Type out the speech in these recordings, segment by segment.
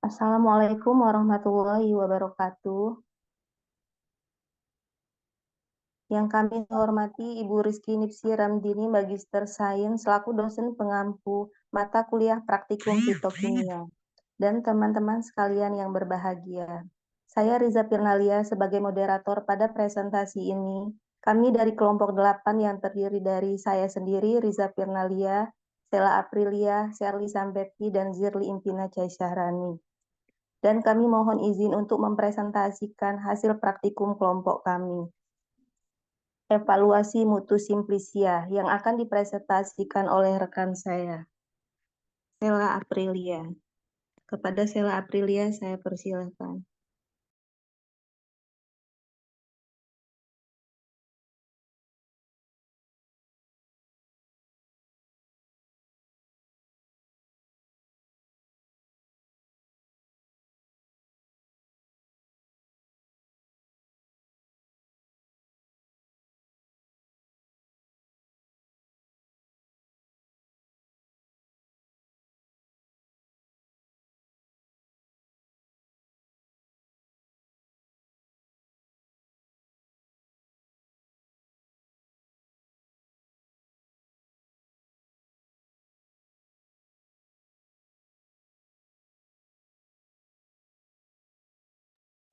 Assalamualaikum warahmatullahi wabarakatuh. Yang kami hormati Ibu Rizky Nipsi Ramdini, Magister Sains, selaku dosen pengampu mata kuliah praktikum fitokimia, dan teman-teman sekalian yang berbahagia. Saya Riza Pirnalia sebagai moderator pada presentasi ini. Kami dari kelompok 8 yang terdiri dari saya sendiri, Riza Pirnalia, Sela Aprilia, Sherly Sampetti, dan Zirli Impina Caisyarani. Dan kami mohon izin untuk mempresentasikan hasil praktikum kelompok kami. Evaluasi mutu Simplisia yang akan dipresentasikan oleh rekan saya, Sela Aprilia. Kepada Sela Aprilia saya persilakan.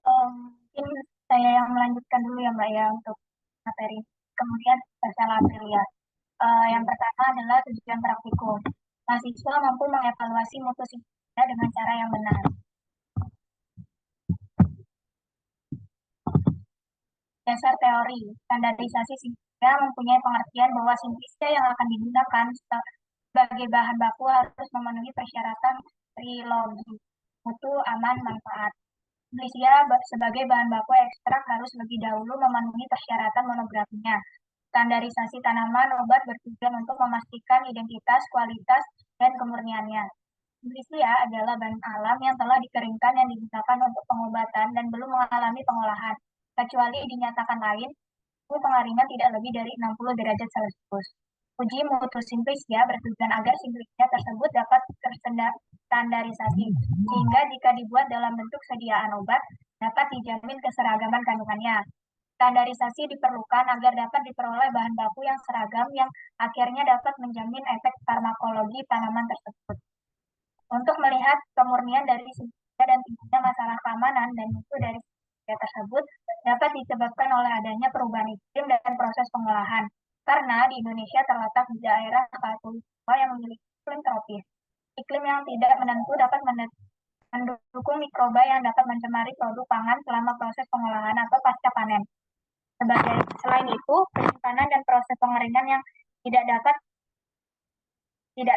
Mungkin saya yang melanjutkan dulu ya Mbak ya untuk materi. Kemudian masalah pilihan. Yang pertama adalah tujuan praktikum. Mahasiswa mampu mengevaluasi mutu siswa dengan cara yang benar. Dasar teori, standarisasi siswa mempunyai pengertian bahwa simplisia yang akan digunakan sebagai bahan baku harus memenuhi persyaratan trilogi, mutu, aman, manfaat. Simplisia sebagai bahan baku ekstrak harus lebih dahulu memenuhi persyaratan monografinya. Standarisasi tanaman obat bertujuan untuk memastikan identitas, kualitas, dan kemurniannya. Simplisia adalah bahan alam yang telah dikeringkan yang digunakan untuk pengobatan dan belum mengalami pengolahan, kecuali dinyatakan lain, suhu pengaringan tidak lebih dari 60 derajat Celcius. Uji mutu simplisia bertujuan agar simplisia tersebut dapat terstandarisasi, sehingga jika dibuat dalam bentuk sediaan obat, dapat dijamin keseragaman kandungannya. Standarisasi diperlukan agar dapat diperoleh bahan baku yang seragam yang akhirnya dapat menjamin efek farmakologi tanaman tersebut. Untuk melihat kemurnian dari simplisia dan tingginya masalah keamanan dan mutu dari simplisia tersebut dapat disebabkan oleh adanya perubahan iklim dan proses pengolahan. Karena di Indonesia terletak di daerah khatulistiwa yang memiliki iklim tropis. Iklim yang tidak menentu dapat mendukung mikroba yang dapat mencemari produk pangan selama proses pengolahan atau pasca panen. Selain itu, penyimpanan dan proses pengeringan yang tidak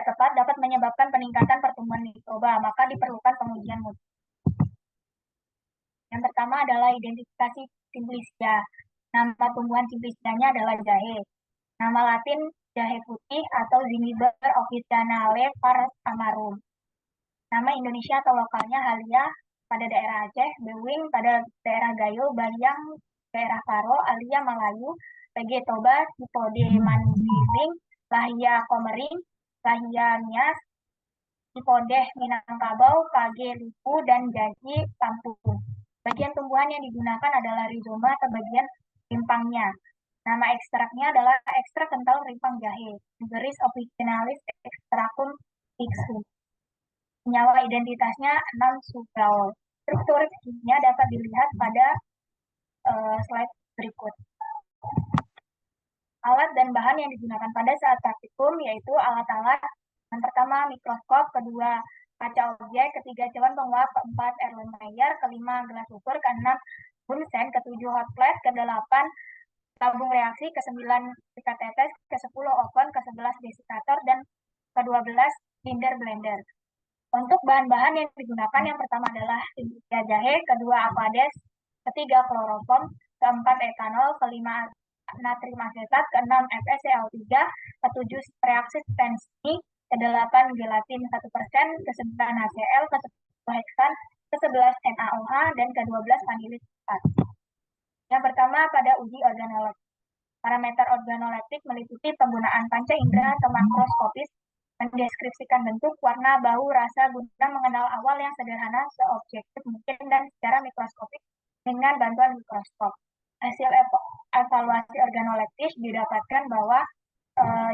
tepat dapat menyebabkan peningkatan pertumbuhan mikroba, maka diperlukan pengujian mutu. Yang pertama adalah identifikasi simplisia. Nama tumbuhan simplisianya adalah jahe. Nama latin jahe putih atau Zingiber officinale var. Samarum. Nama Indonesia atau lokalnya Halia pada daerah Aceh, Bewing pada daerah Gayo, Bayang daerah Karo, Alia Melayu, PG Toba, Cipode Mandiling, Lahia Komering, Lahia Nias, Cipodeh Minangkabau, KG Lipu, dan Jaji Lampung. Bagian tumbuhan yang digunakan adalah rizoma atau bagian rimpangnya. Nama ekstraknya adalah ekstrak kental rimpang jahe, Zingiber officinalis extractum fixum. Senyawa identitasnya 6 sukralol. Struktur kimia dapat dilihat pada slide berikut. Alat dan bahan yang digunakan pada saat praktikum yaitu alat-alat yang pertama mikroskop, kedua kaca objek, ketiga cawan penguap, keempat Erlenmeyer, kelima gelas ukur, keenam Bunsen, ketujuh hot plate, kedelapan tabung reaksi, ke-9 pipet tetes, ke-10 oven, ke-11 desikator, dan ke-12 binder blender. Untuk bahan-bahan yang digunakan yang pertama adalah simplisia jahe, kedua aquades, ketiga kloroform, keempat etanol, kelima natrium asetat, keenam FeCl3, ketujuh reaksi tensi, ke-8 gelatin 1%, ke-9 HCl, ke-10 heksan, ke-11 NaOH, dan ke-12 vanilit 4. Yang pertama pada uji organoleptik. Parameter organoleptik meliputi penggunaan panca indera atau makroskopis mendeskripsikan bentuk, warna, bau, rasa guna mengenal awal yang sederhana, seobjektif mungkin dan secara mikroskopik dengan bantuan mikroskop. Hasil evaluasi organoleptis didapatkan bahwa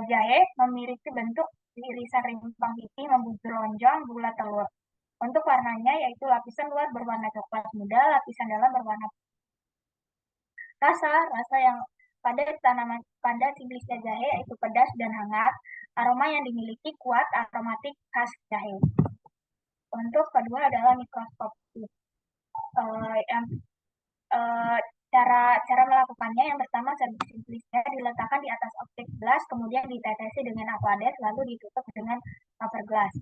jahe memiliki bentuk irisan rimpang pipih membujur lonjong bulat telur. Untuk warnanya yaitu lapisan luar berwarna coklat muda, lapisan dalam berwarna rasa yang pada tanaman pada Simplesia jahe yaitu pedas dan hangat. Aroma yang dimiliki kuat aromatik khas jahe. Untuk kedua adalah mikroskopis. Cara melakukannya yang pertama serbuk Simplesia diletakkan di atas objek gelas, kemudian ditetesi dengan aquadesh, lalu ditutup dengan cover glass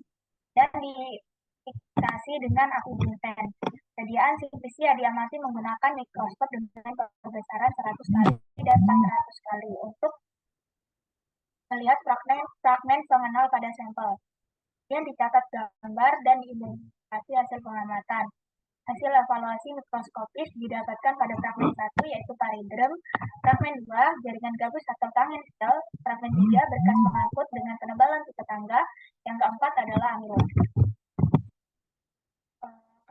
dan difiksasi dengan aku bunten. Sediaan Simplesia diamati menggunakan mikroskop dengan perbesaran 100 kali dan 400 kali untuk melihat fragmen pengenal pada sampel. Kemudian dicatat gambar dan diidentifikasi hasil pengamatan. Hasil evaluasi mikroskopis didapatkan pada fragmen 1 yaitu paridrem, fragmen 2 jaringan gabus atau tangen sel, fragmen 3 berkas pengangkut dengan penebalan tipe tangga, yang keempat adalah amilose.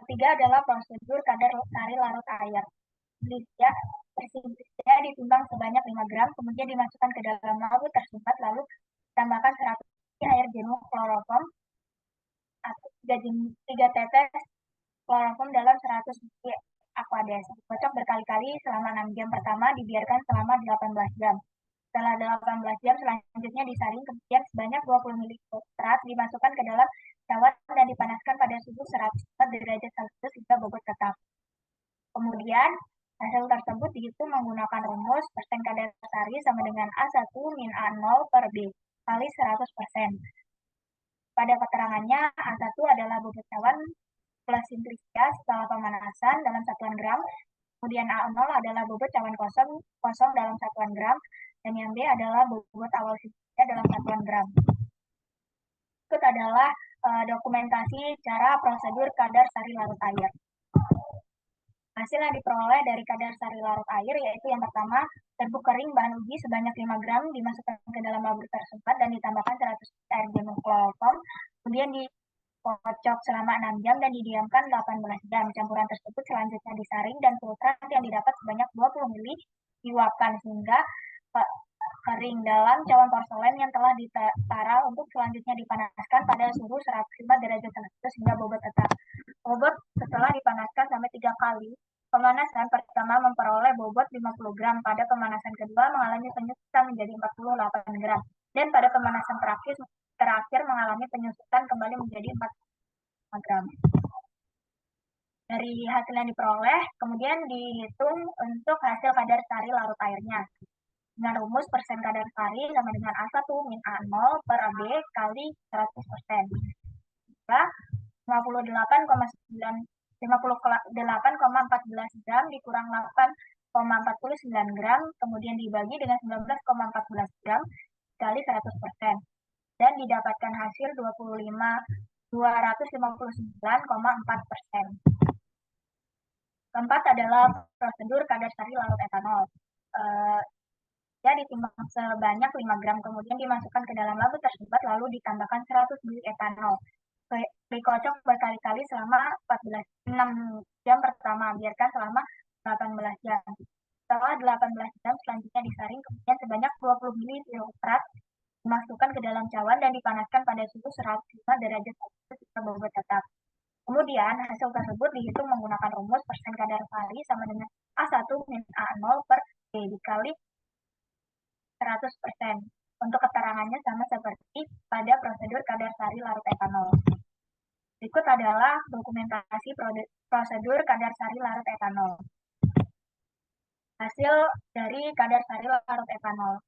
Ketiga adalah prosedur kadar sari larut air. Simplesia ditimbang sebanyak 5 gram, kemudian dimasukkan ke dalam lampu tersumbat, lalu ditambahkan 100 air jenuh kloroform atau 3 tetes kloroform dalam 100 ml aquadesh. Kocok berkali-kali selama 6 jam pertama, dibiarkan selama 18 jam. Setelah 18 jam selanjutnya disaring, kemudian sebanyak 20 ml dimasukkan ke dalam cawan dan dipanaskan pada suhu 100 derajat Celcius hingga bobot tetap. Kemudian hasil tersebut dihitung menggunakan rumus persen kadar sari sama dengan A1 min A0 per B kali 100%. Pada keterangannya, A1 adalah bobot cawan plus Simplesia setelah pemanasan dalam satuan gram, kemudian A0 adalah bobot cawan kosong dalam satuan gram, dan yang B adalah bobot awal Simplesia dalam satuan gram. Berikut adalah dokumentasi cara prosedur kadar sari larut air. Hasil yang diperoleh dari kadar sari larut air yaitu yang pertama, serbuk kering bahan uji sebanyak 5 gram dimasukkan ke dalam lampu tersumbat dan ditambahkan 100 air jenuh kloroform, kemudian dikocok selama 6 jam dan didiamkan 18 jam. Campuran tersebut selanjutnya disaring dan filtrat yang didapat sebanyak 20 ml diuapkan sehingga kering dalam cawan porselen yang telah ditara untuk selanjutnya dipanaskan pada suhu 105 derajat Celcius hingga bobot tetap. Bobot setelah dipanaskan sampai 3 kali pemanasan pertama memperoleh bobot 50 gram, pada pemanasan kedua mengalami penyusutan menjadi 48 gram, dan pada pemanasan terakhir mengalami penyusutan kembali menjadi 45 gram. Dari hasil yang diperoleh, kemudian dihitung untuk hasil kadar sari larut airnya. Dengan rumus persen kadar sari sama dengan A1 min A0 per AB kali 100%. Maka 58,14 gram dikurang 8,49 gram, kemudian dibagi dengan 19,14 gram kali 100%. Dan didapatkan hasil 259,4%. Keempat adalah prosedur kadar sari larut etanol. Ditimbang sebanyak 5 gram, kemudian dimasukkan ke dalam lampu tersumbat, lalu ditambahkan 100 ml etanol. Dikocok berkali-kali selama 6 jam pertama, biarkan selama 18 jam. Setelah 18 jam selanjutnya disaring, kemudian sebanyak 20 ml filtrat dimasukkan ke dalam cawan dan dipanaskan pada suhu 105 derajat Celcius hingga bobot tetap. Kemudian hasil tersebut dihitung menggunakan rumus persen kadar sari sama dengan A1 min A0 per B dikali 100%. Untuk keterangannya sama seperti pada prosedur kadar sari larut etanol. Berikut adalah dokumentasi prosedur kadar sari larut etanol. Hasil dari kadar sari larut etanol.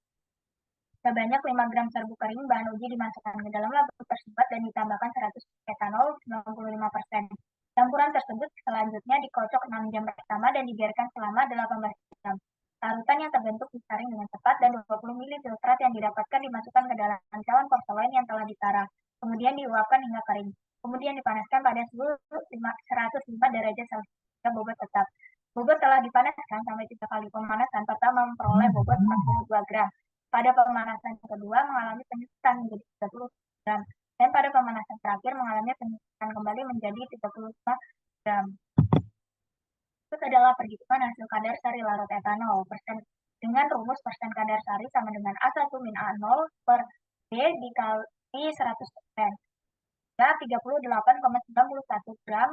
Sebanyak 5 gram serbuk kering bahan uji dimasukkan ke dalam lampu tersumbat dan ditambahkan 100 etanol 95%. Campuran tersebut selanjutnya dikocok 6 jam pertama dan dibiarkan selama 18 jam. Larutan yang terbentuk disaring dengan cepat dan 20 ml filtrat yang didapatkan dimasukkan ke dalam cawan porselen yang telah ditara. Kemudian diuapkan hingga kering. Kemudian dipanaskan pada suhu 105 derajat Celcius hingga bobot tetap. Bobot telah dipanaskan sampai 3 kali pemanasan pertama memperoleh bobot 42 gram. Pada pemanasan kedua mengalami penyusutan menjadi 30 gram. Dan pada pemanasan terakhir mengalami peningkatan kembali menjadi 35 gram. Itu adalah perhitungan hasil kadar sari larut etanol dengan rumus persen kadar sari sama dengan A1-A0 per D dikali 100%. Ya, 38,91 gram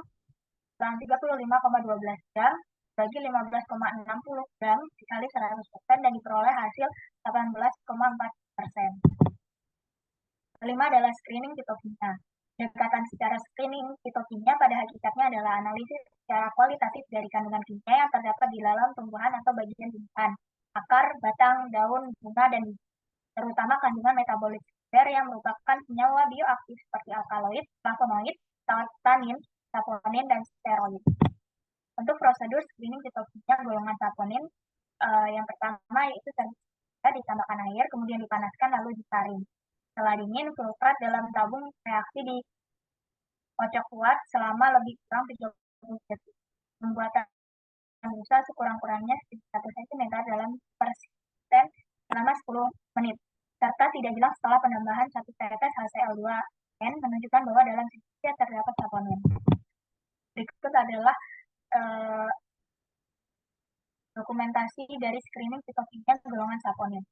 kurang 35,12 gram bagi 15,60 gram dikali 100% dan diperoleh hasil 18,4%. Kelima adalah screening fitokimia. Pendekatan secara screening fitokimia pada hakikatnya adalah analisis secara kualitatif dari kandungan kimia yang terdapat di dalam tumbuhan atau bagian tumbuhan, akar, batang, daun, bunga, dan biji, terutama kandungan metabolit sekunder yang merupakan senyawa bioaktif seperti alkaloid, flavonoid, tanin, saponin, dan steroid. Untuk prosedur screening fitokimia golongan saponin, yang pertama yaitu ditambahkan air, kemudian dipanaskan lalu disaring. Setelah dingin, filtrat dalam tabung reaksi dikocok kuat selama lebih kurang 30 detik. Pembuatan busa sekurang-kurangnya 1 cm dalam persisten selama 10 menit. Serta tidak bilang setelah penambahan 1 tetes HCl2N menunjukkan bahwa dalam sisnya terdapat saponin. Berikut adalah dokumentasi dari screening fitokimia golongan saponin.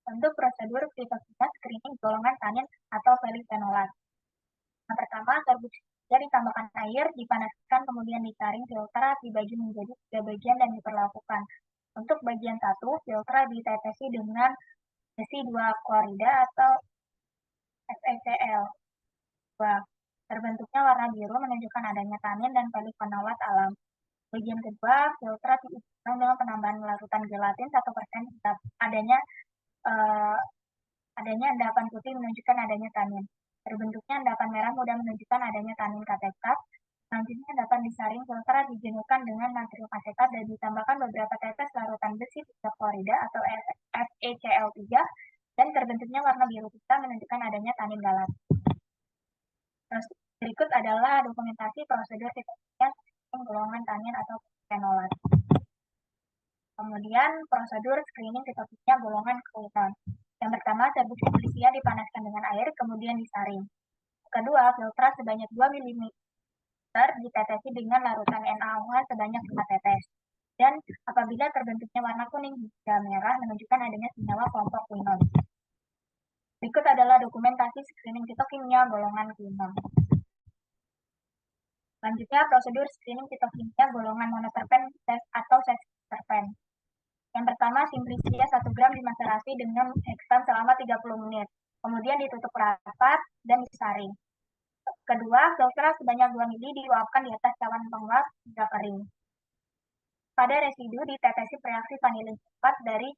Untuk prosedur fitokimia screening golongan tanin atau polifenolat. Yang pertama, terbukti ditambahkan air, dipanaskan, kemudian disaring, filtrat dibagi menjadi 3 bagian dan diperlakukan. Untuk bagian 1, filtrat ditetesi dengan besi 2 klorida atau FeCl. Terbentuknya warna biru menunjukkan adanya tanin dan polifenolat alam. Bagian kedua, filtrat diisikan dengan penambahan larutan gelatin 1% adanya endapan putih menunjukkan adanya tanin. Terbentuknya endapan merah muda menunjukkan adanya tanin katekat. Selanjutnya endapan disaring filtrat dijenuhkan dengan natrium asetat dan ditambahkan beberapa tetes larutan besi 3 klorida atau FeCl3 dan terbentuknya warna biru pita menunjukkan adanya tanin galat. Berikut adalah dokumentasi prosedur fitokimia golongan tanin atau fenolat. Kemudian prosedur screening fitokimia golongan keutuhan. Yang pertama, serbuk simplicia dipanaskan dengan air, kemudian disaring. Kedua, filtrat sebanyak 2 ml ditetesi dengan larutan NaOH sebanyak 5 tetes. Dan apabila terbentuknya warna kuning hingga merah, menunjukkan adanya senyawa kelompok quinon. Berikut adalah dokumentasi screening fitokimia golongan quinon. Selanjutnya, prosedur screening fitokimia golongan monoterpen atau sesiterpen. Yang pertama, simplicia 1 gram dimaserasi dengan heksan selama 30 menit. Kemudian ditutup rapat dan disaring. Kedua, filtrat sebanyak 2 ml diuapkan di atas cawan penguap hingga kering. Pada residu ditetesi reaksi vanilin cepat dari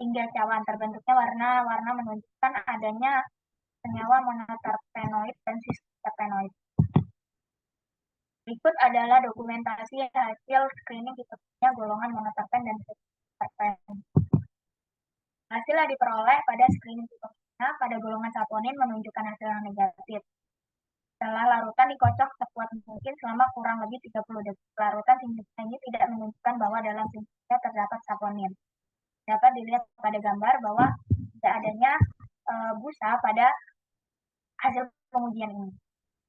hingga cawan. Terbentuknya warna menunjukkan adanya senyawa monoterpenoid dan sisterpenoid. Berikut adalah dokumentasi hasil screening fitokimia golongan monoterpen dan sisterpen. Hasil yang diperoleh pada screening fitokimia pada golongan saponin menunjukkan hasil yang negatif. Setelah larutan dikocok sekuat mungkin selama kurang lebih 30 detik. Larutan simplicia ini tidak menunjukkan bahwa dalam simplicia terdapat saponin. Dapat dilihat pada gambar bahwa tidak adanya busa pada hasil pengujian ini.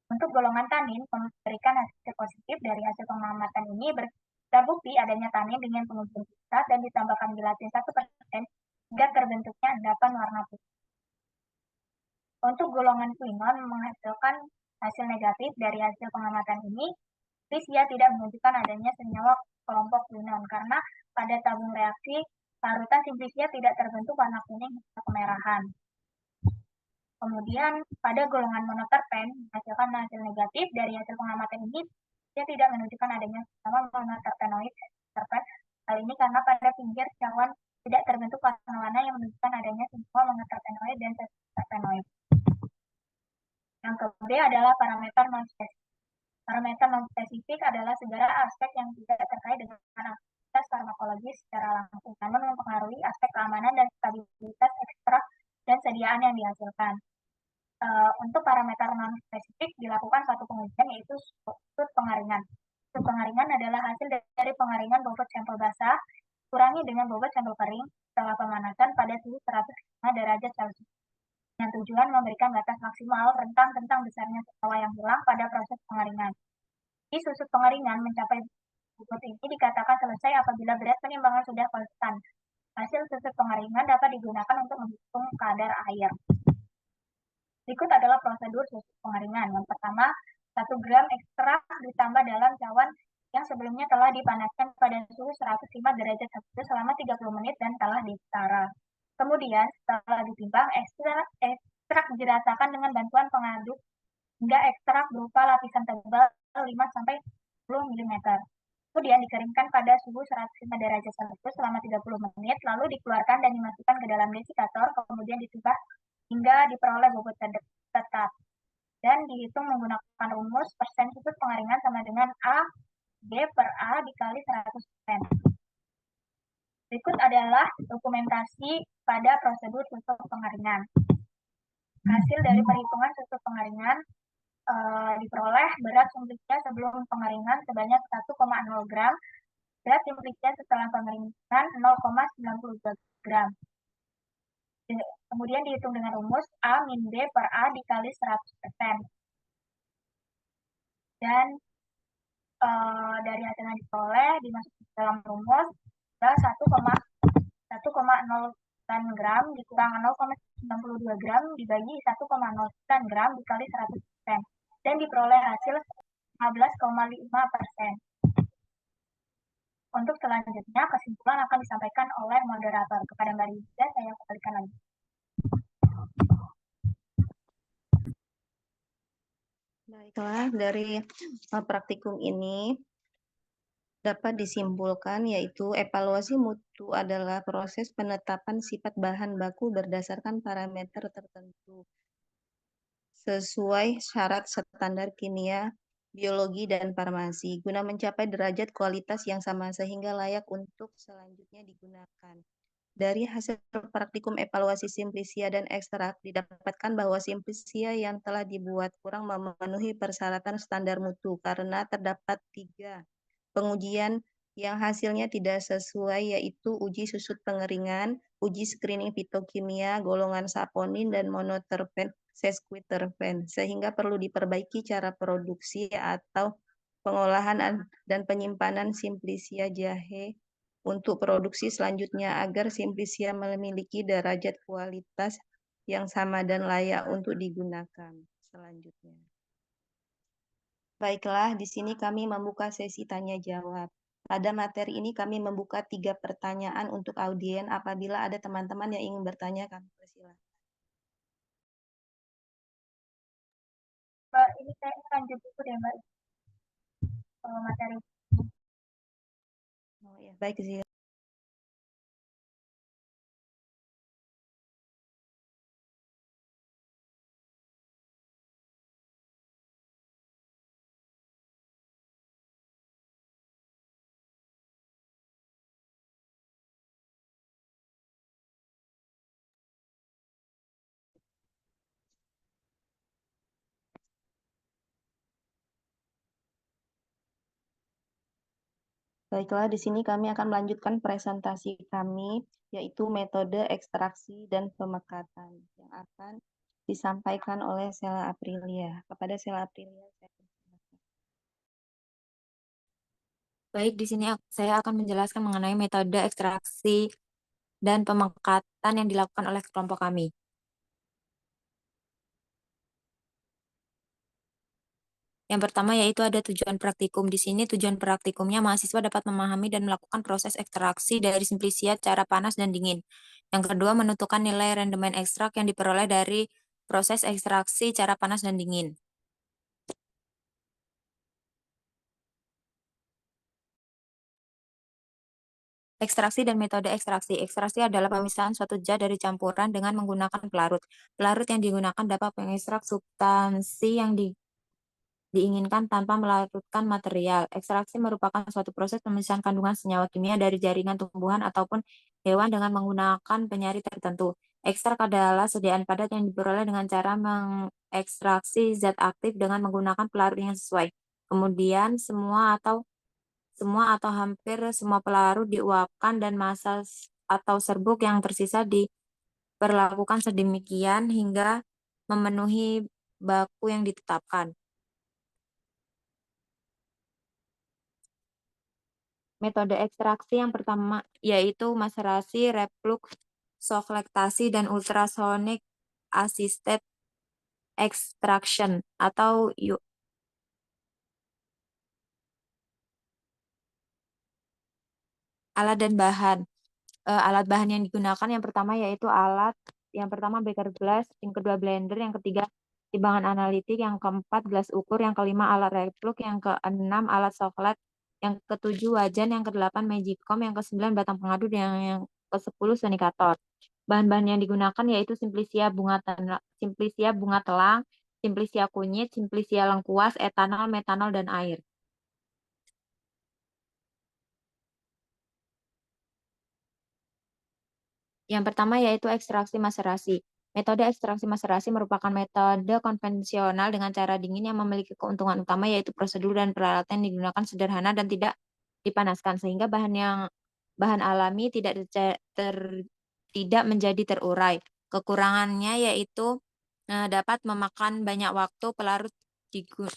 Untuk golongan tanin, memberikan hasil positif dari hasil pengamatan ini terbukti adanya tanin dengan pengujian pusat dan ditambahkan gelatin 1% hingga terbentuknya endapan warna putih. Untuk golongan quinon menghasilkan hasil negatif dari hasil pengamatan ini, simplicia tidak menunjukkan adanya senyawa kelompok quinon karena pada tabung reaksi larutan simplicia tidak terbentuk warna kuning hingga kemerahan. Kemudian pada golongan monoterpen menghasilkan hasil negatif dari hasil pengamatan ini, dia tidak menunjukkan adanya senyawa monoterpenoid terpen. Hal ini karena pada pinggir cawan tidak terbentuk warna-warna yang menunjukkan adanya senyawa monoterpenoid dan terpenoid. Yang kedua adalah parameter non-spesifik. Parameter non-spesifik adalah segala aspek yang tidak terkait dengan aktivitas farmakologis secara langsung, namun mempengaruhi aspek keamanan dan stabilitas ekstrak dan sediaan yang dihasilkan. Untuk parameter non-spesifik dilakukan suatu pengujian yaitu sud pengaringan. Sud pengaringan adalah hasil dari pengaringan bobot sampel basah kurangi dengan bobot sampel kering setelah pemanasan pada suhu 105 derajat Celcius. dengan tujuan memberikan batas maksimal rentang besarnya senyawa yang hilang pada proses pengeringan. Di susu pengeringan mencapai bubut ini dikatakan selesai apabila berat penimbangan sudah konstan. Hasil susu pengeringan dapat digunakan untuk menghitung kadar air. Berikut adalah prosedur susu pengeringan. Yang pertama, 1 gram ekstrak ditambah dalam cawan yang sebelumnya telah dipanaskan pada suhu 105 derajat Celcius selama 30 menit dan telah ditara. Kemudian, setelah ditimbang, ekstrak dirasakan dengan bantuan pengaduk hingga ekstrak berupa lapisan tebal 5-10 mm. Kemudian dikeringkan pada suhu 105 derajat Celcius selama 30 menit, lalu dikeluarkan dan dimasukkan ke dalam desikator, kemudian ditebah hingga diperoleh bobot tetap. Dan dihitung menggunakan rumus persen susu pengeringan sama dengan A B per A dikali 100%. Berikut adalah dokumentasi pada prosedur susu pengeringan. Hasil dari perhitungan susu pengeringan diperoleh berat simplicia sebelum pengeringan sebanyak 1,0 gram, berat simplicia setelah pengeringan 0,92 gram. Kemudian dihitung dengan rumus A min B per A dikali 100%. Dan dari hasil yang diperoleh dimasukkan dalam rumus adalah 1,09 gram dikurang 0,92 gram dibagi 1,09 gram dikali 100%. Dan diperoleh hasil 15,5%. Untuk selanjutnya, kesimpulan akan disampaikan oleh moderator. Kepada Mbak Riza, saya kembalikan lagi. Baiklah, dari praktikum ini dapat disimpulkan yaitu evaluasi mutu adalah proses penetapan sifat bahan baku berdasarkan parameter tertentu sesuai syarat standar kimia, biologi, dan farmasi guna mencapai derajat kualitas yang sama sehingga layak untuk selanjutnya digunakan. Dari hasil praktikum evaluasi simplisia dan ekstrak, didapatkan bahwa simplisia yang telah dibuat kurang memenuhi persyaratan standar mutu karena terdapat 3 pengujian yang hasilnya tidak sesuai, yaitu uji susut pengeringan, uji screening fitokimia, golongan saponin, dan monoterpen, sesquiterpen, sehingga perlu diperbaiki cara produksi atau pengolahan dan penyimpanan simplisia jahe untuk produksi selanjutnya agar simplisia memiliki derajat kualitas yang sama dan layak untuk digunakan selanjutnya. Baiklah, di sini kami membuka sesi tanya jawab. Pada materi ini kami membuka 3 pertanyaan untuk audien. Apabila ada teman-teman yang ingin bertanya, kami persilahkan. Ini saya lanjut dulu ya Mbak, materi. Oh ya, baik sih. Baiklah, di sini kami akan melanjutkan presentasi kami, yaitu metode ekstraksi dan pemekatan yang akan disampaikan oleh Sela Aprilia. Kepada Sela Aprilia, saya persilakan. Baik, di sini saya akan menjelaskan mengenai metode ekstraksi dan pemekatan yang dilakukan oleh kelompok kami. Yang pertama yaitu ada tujuan praktikum. Di sini tujuan praktikumnya mahasiswa dapat memahami dan melakukan proses ekstraksi dari simplisia cara panas dan dingin. Yang kedua menentukan nilai rendemen ekstrak yang diperoleh dari proses ekstraksi cara panas dan dingin. Ekstraksi dan metode ekstraksi. Ekstraksi adalah pemisahan suatu zat dari campuran dengan menggunakan pelarut. Pelarut yang digunakan dapat mengekstrak substansi yang diinginkan tanpa melarutkan material. Ekstraksi merupakan suatu proses pemisahan kandungan senyawa kimia dari jaringan tumbuhan ataupun hewan dengan menggunakan penyari tertentu. Ekstrak adalah sediaan padat yang diperoleh dengan cara mengekstraksi zat aktif dengan menggunakan pelarut yang sesuai. Kemudian semua atau hampir semua pelarut diuapkan dan massa atau serbuk yang tersisa diperlakukan sedemikian hingga memenuhi baku yang ditetapkan. Metode ekstraksi yang pertama yaitu maserasi, refluksolektasi, dan ultrasonic assisted extraction atau alat dan bahan. Alat bahan yang digunakan yang pertama yaitu yang pertama beker glass, yang kedua blender, yang ketiga timbangan analitik, yang keempat gelas ukur, yang kelima alat reflux, yang keenam alat soklet, yang ketujuh wajan, yang kedelapan magicom, yang kesembilan batang pengadu, dan yang kesepuluh sonikator. Bahan-bahan yang digunakan yaitu simplisia bunga telang, simplisia kunyit, simplisia lengkuas, etanol, metanol, dan air. Yang pertama yaitu ekstraksi maserasi. Metode ekstraksi maserasi merupakan metode konvensional dengan cara dingin yang memiliki keuntungan utama yaitu prosedur dan peralatan yang digunakan sederhana dan tidak dipanaskan sehingga bahan alami tidak menjadi terurai. Kekurangannya yaitu dapat memakan banyak waktu, pelarut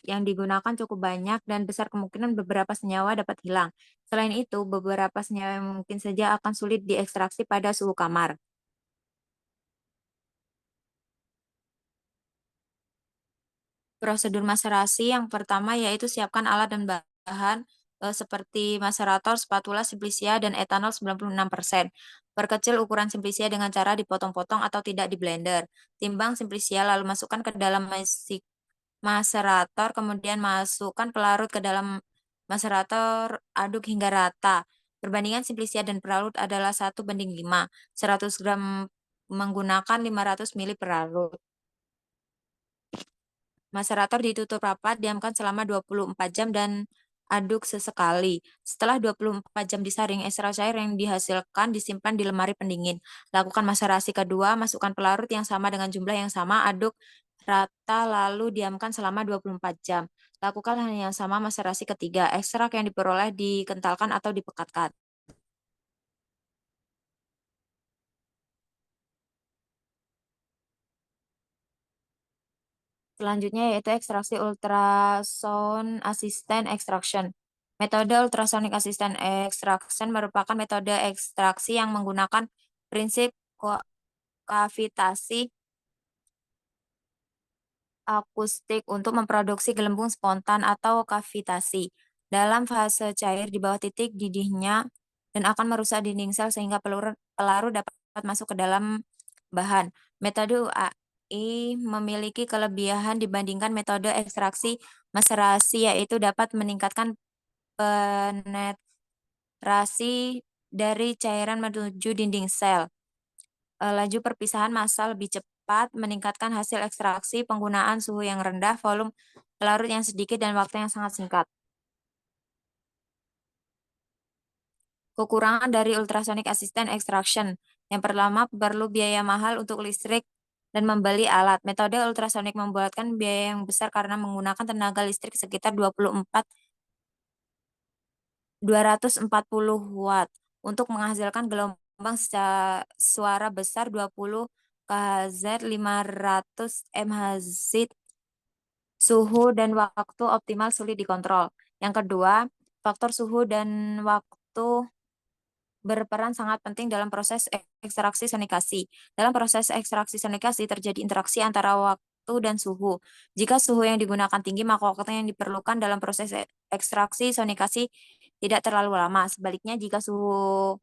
yang digunakan cukup banyak dan besar kemungkinan beberapa senyawa dapat hilang. Selain itu, beberapa senyawa yang mungkin saja akan sulit diekstraksi pada suhu kamar. Prosedur maserasi yang pertama yaitu siapkan alat dan bahan seperti macerator, spatula, simplisia, dan etanol 96%. Perkecil ukuran simplisia dengan cara dipotong-potong atau tidak di blender. Timbang simplisia lalu masukkan ke dalam macerator, kemudian masukkan pelarut ke dalam macerator, aduk hingga rata. Perbandingan simplisia dan pelarut adalah 1:5. 100 gram menggunakan 500 ml pelarut. Macerator ditutup rapat, diamkan selama 24 jam dan aduk sesekali. Setelah 24 jam disaring, ekstrak cair yang dihasilkan disimpan di lemari pendingin. Lakukan maserasi kedua, masukkan pelarut yang sama dengan jumlah yang sama, aduk rata lalu diamkan selama 24 jam. Lakukan hal yang sama maserasi ketiga. Ekstrak yang diperoleh dikentalkan atau dipekatkan. Selanjutnya yaitu ekstraksi ultrasound assisted extraction. Metode ultrasonic assisted extraction merupakan metode ekstraksi yang menggunakan prinsip kavitasi akustik untuk memproduksi gelembung spontan atau kavitasi dalam fase cair di bawah titik didihnya dan akan merusak dinding sel sehingga pelarut dapat masuk ke dalam bahan. Metode UAI memiliki kelebihan dibandingkan metode ekstraksi maserasi yaitu dapat meningkatkan penetrasi dari cairan menuju dinding sel. Laju perpisahan massa lebih cepat, meningkatkan hasil ekstraksi, penggunaan suhu yang rendah, volume pelarut yang sedikit, dan waktu yang sangat singkat. Kekurangan dari ultrasonic assisted extraction. Yang pertama, perlu biaya mahal untuk listrik dan membeli alat. Metode ultrasonic membuatkan biaya yang besar karena menggunakan tenaga listrik sekitar 240 watt untuk menghasilkan gelombang suara besar 20 kHz, 500 MHz. Suhu dan waktu optimal sulit dikontrol. Yang kedua, faktor suhu dan waktu berperan sangat penting dalam proses ekstraksi sonikasi. Dalam proses ekstraksi sonikasi terjadi interaksi antara waktu dan suhu. Jika suhu yang digunakan tinggi, maka waktu yang diperlukan dalam proses ekstraksi sonikasi tidak terlalu lama. Sebaliknya, jika suhu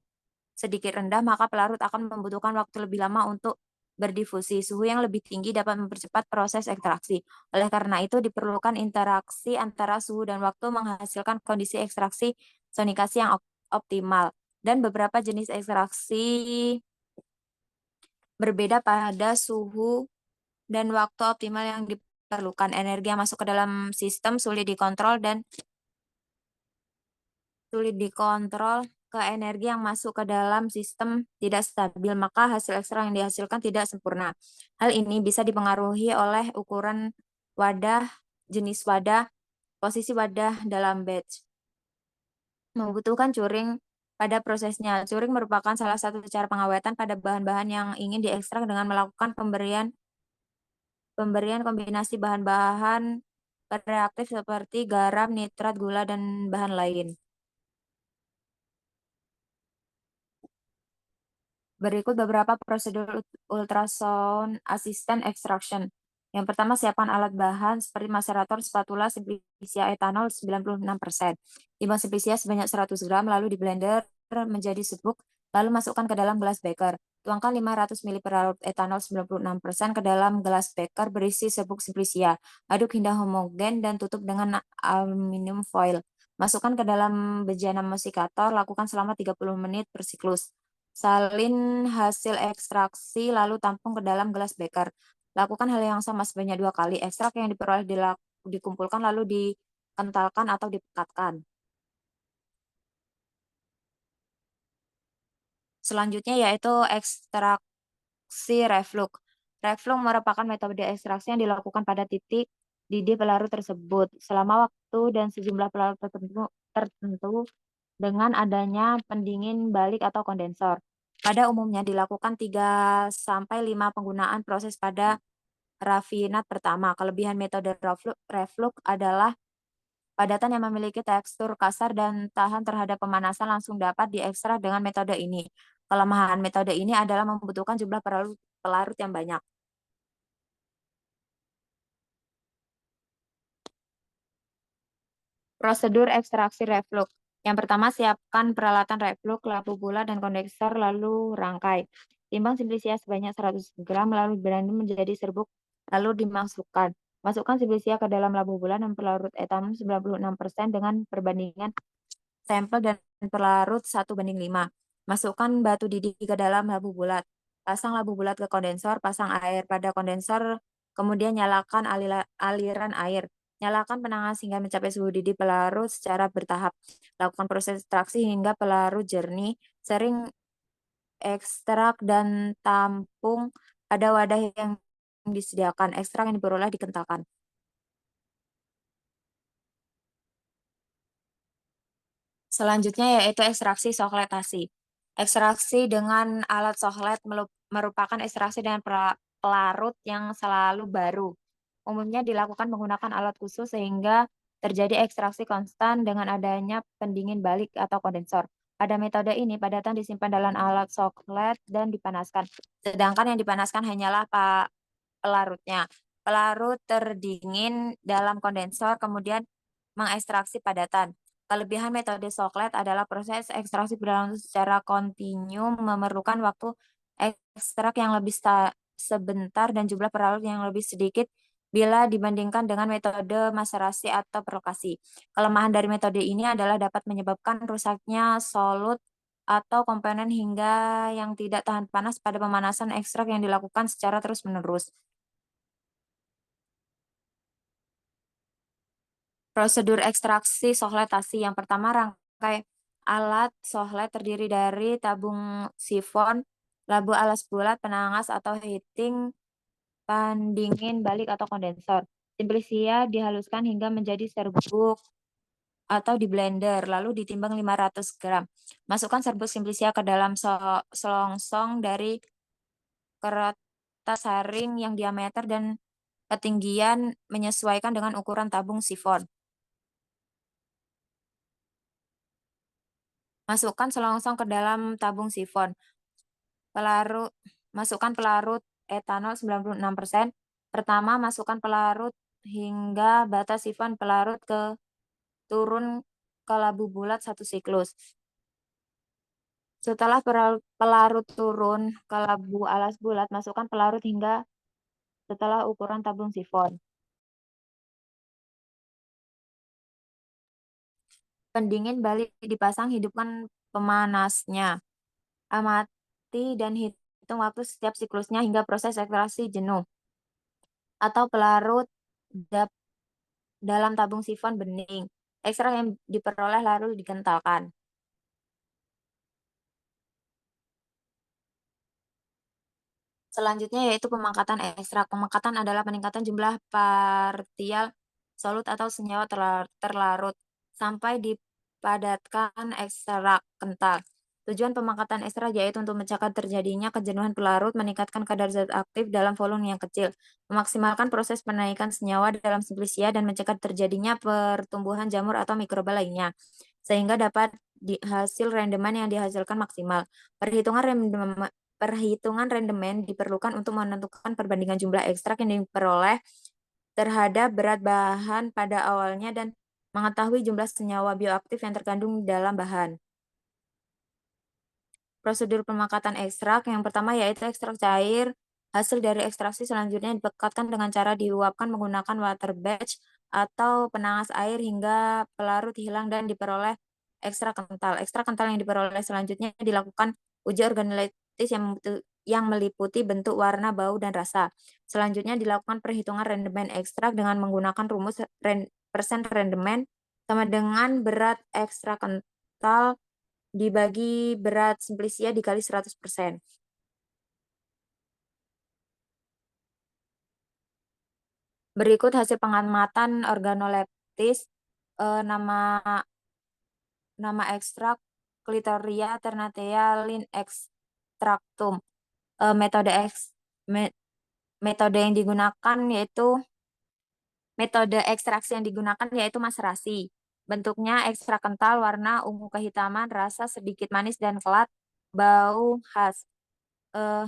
sedikit rendah, maka pelarut akan membutuhkan waktu lebih lama untuk berdifusi. Suhu yang lebih tinggi dapat mempercepat proses ekstraksi. Oleh karena itu, diperlukan interaksi antara suhu dan waktu menghasilkan kondisi ekstraksi sonikasi yang optimal. Dan beberapa jenis ekstraksi berbeda pada suhu dan waktu optimal yang diperlukan. Energi yang masuk ke dalam sistem sulit dikontrol ke energi yang masuk ke dalam sistem tidak stabil, maka hasil ekstra yang dihasilkan tidak sempurna. Hal ini bisa dipengaruhi oleh ukuran wadah, jenis wadah, posisi wadah dalam batch. Membutuhkan curing pada prosesnya. Curing merupakan salah satu cara pengawetan pada bahan-bahan yang ingin diekstrak dengan melakukan pemberian kombinasi bahan-bahan reaktif seperti garam, nitrat, gula, dan bahan lain. Berikut beberapa prosedur ultrasound assisted extraction. Yang pertama, siapkan alat bahan seperti macerator spatula simplicia etanol 96%. Timbang simplicia sebanyak 100 gram, lalu di blender menjadi serbuk, lalu masukkan ke dalam gelas beker. Tuangkan 500 ml pelarut etanol 96% ke dalam gelas beker berisi serbuk simplicia. Aduk hingga homogen dan tutup dengan aluminium foil. Masukkan ke dalam bejana musikator, lakukan selama 30 menit per siklus. Salin hasil ekstraksi lalu tampung ke dalam gelas beker. Lakukan hal yang sama sebanyak 2 kali. Ekstrak yang diperoleh dikumpulkan lalu dikentalkan atau dipekatkan. Selanjutnya yaitu ekstraksi reflux. Reflux merupakan metode ekstraksi yang dilakukan pada titik didih pelarut tersebut selama waktu dan sejumlah pelarut tertentu dengan adanya pendingin balik atau kondensor. Pada umumnya dilakukan 3-5 penggunaan proses pada rafinat pertama. Kelebihan metode reflux adalah padatan yang memiliki tekstur kasar dan tahan terhadap pemanasan langsung dapat diekstrak dengan metode ini. Kelemahan metode ini adalah membutuhkan jumlah pelarut yang banyak. Prosedur ekstraksi reflux. Yang pertama, siapkan peralatan reflux, lampu bulat, dan kondensor, lalu rangkai. Timbang simplicia sebanyak 100 gram, lalu blender menjadi serbuk, lalu dimasukkan. Masukkan simplicia ke dalam lampu bulat dan pelarut etanol 96% dengan perbandingan sampel dan pelarut 1:5. Masukkan batu didih ke dalam lampu bulat. Pasang lampu bulat ke kondensor, pasang air pada kondensor, kemudian nyalakan aliran air. Nyalakan penangas hingga mencapai suhu didih pelarut secara bertahap. Lakukan proses ekstraksi hingga pelarut jernih. Sering ekstrak dan tampung pada wadah yang disediakan. Ekstrak yang diperoleh dikentalkan. Selanjutnya yaitu ekstraksi sokletasi. Ekstraksi dengan alat soklet merupakan ekstraksi dengan pelarut yang selalu baru. Umumnya dilakukan menggunakan alat khusus sehingga terjadi ekstraksi konstan dengan adanya pendingin balik atau kondensor. Pada metode ini, padatan disimpan dalam alat soklet dan dipanaskan. Sedangkan yang dipanaskan hanyalah pelarutnya. Pelarut terdingin dalam kondensor, kemudian mengekstraksi padatan. Kelebihan metode soklet adalah proses ekstraksi berlangsung secara kontinu, memerlukan waktu ekstrak yang lebih sebentar dan jumlah pelarut yang lebih sedikit bila dibandingkan dengan metode maserasi atau perlokasi. Kelemahan dari metode ini adalah dapat menyebabkan rusaknya solut atau komponen hingga yang tidak tahan panas pada pemanasan ekstrak yang dilakukan secara terus-menerus. Prosedur ekstraksi sokletasi. Yang pertama, rangkai alat soklet terdiri dari tabung sifon, labu alas bulat, penangas atau heating, pendingin balik atau kondensor. Simplicia dihaluskan hingga menjadi serbuk atau di blender, lalu ditimbang 500 gram. Masukkan serbuk simplicia ke dalam selongsong dari kertas saring yang diameter dan ketinggian menyesuaikan dengan ukuran tabung sifon. Masukkan selongsong ke dalam tabung sifon. Masukkan pelarut etanol 96%. Pertama, masukkan pelarut hingga batas sifon pelarut turun ke labu bulat 1 siklus. Setelah pelarut turun ke labu alas bulat, masukkan pelarut hingga setelah ukuran tabung sifon. Pendingin balik dipasang, hidupkan pemanasnya. Amati dan hitung waktu setiap siklusnya hingga proses ekstraksi jenuh. Atau pelarut dalam tabung sifon bening. Ekstrak yang diperoleh lalu dikentalkan. Selanjutnya yaitu pemangkatan ekstrak. Pemangkatan adalah peningkatan jumlah partial solut atau senyawa terlarut sampai di padatkan ekstrak kental. Tujuan pemakatan ekstrak yaitu untuk mencegah terjadinya kejenuhan pelarut, meningkatkan kadar zat aktif dalam volume yang kecil, memaksimalkan proses penaikan senyawa dalam simplisia, dan mencegah terjadinya pertumbuhan jamur atau mikroba lainnya, sehingga dapat hasil rendemen yang dihasilkan maksimal. Perhitungan rendemen diperlukan untuk menentukan perbandingan jumlah ekstrak yang diperoleh terhadap berat bahan pada awalnya dan mengetahui jumlah senyawa bioaktif yang terkandung dalam bahan. Prosedur pemakatan ekstrak yang pertama yaitu ekstrak cair. Hasil dari ekstraksi selanjutnya dipekatkan dengan cara diuapkan menggunakan water batch atau penanas air hingga pelarut hilang dan diperoleh ekstrak kental. Ekstrak kental yang diperoleh selanjutnya dilakukan uji organoleptis yang meliputi bentuk, warna, bau, dan rasa. Selanjutnya dilakukan perhitungan rendemen ekstrak dengan menggunakan rumus persen rendemen sama dengan berat ekstrak kental dibagi berat simplisia dikali 100%. Berikut hasil pengamatan organoleptis. Nama ekstrak Clitoria ternatea lin extractum. Metode yang digunakan yaitu metode ekstraksi yang digunakan yaitu maserasi. Bentuknya ekstrak kental, warna ungu kehitaman, rasa sedikit manis dan kelat, bau khas.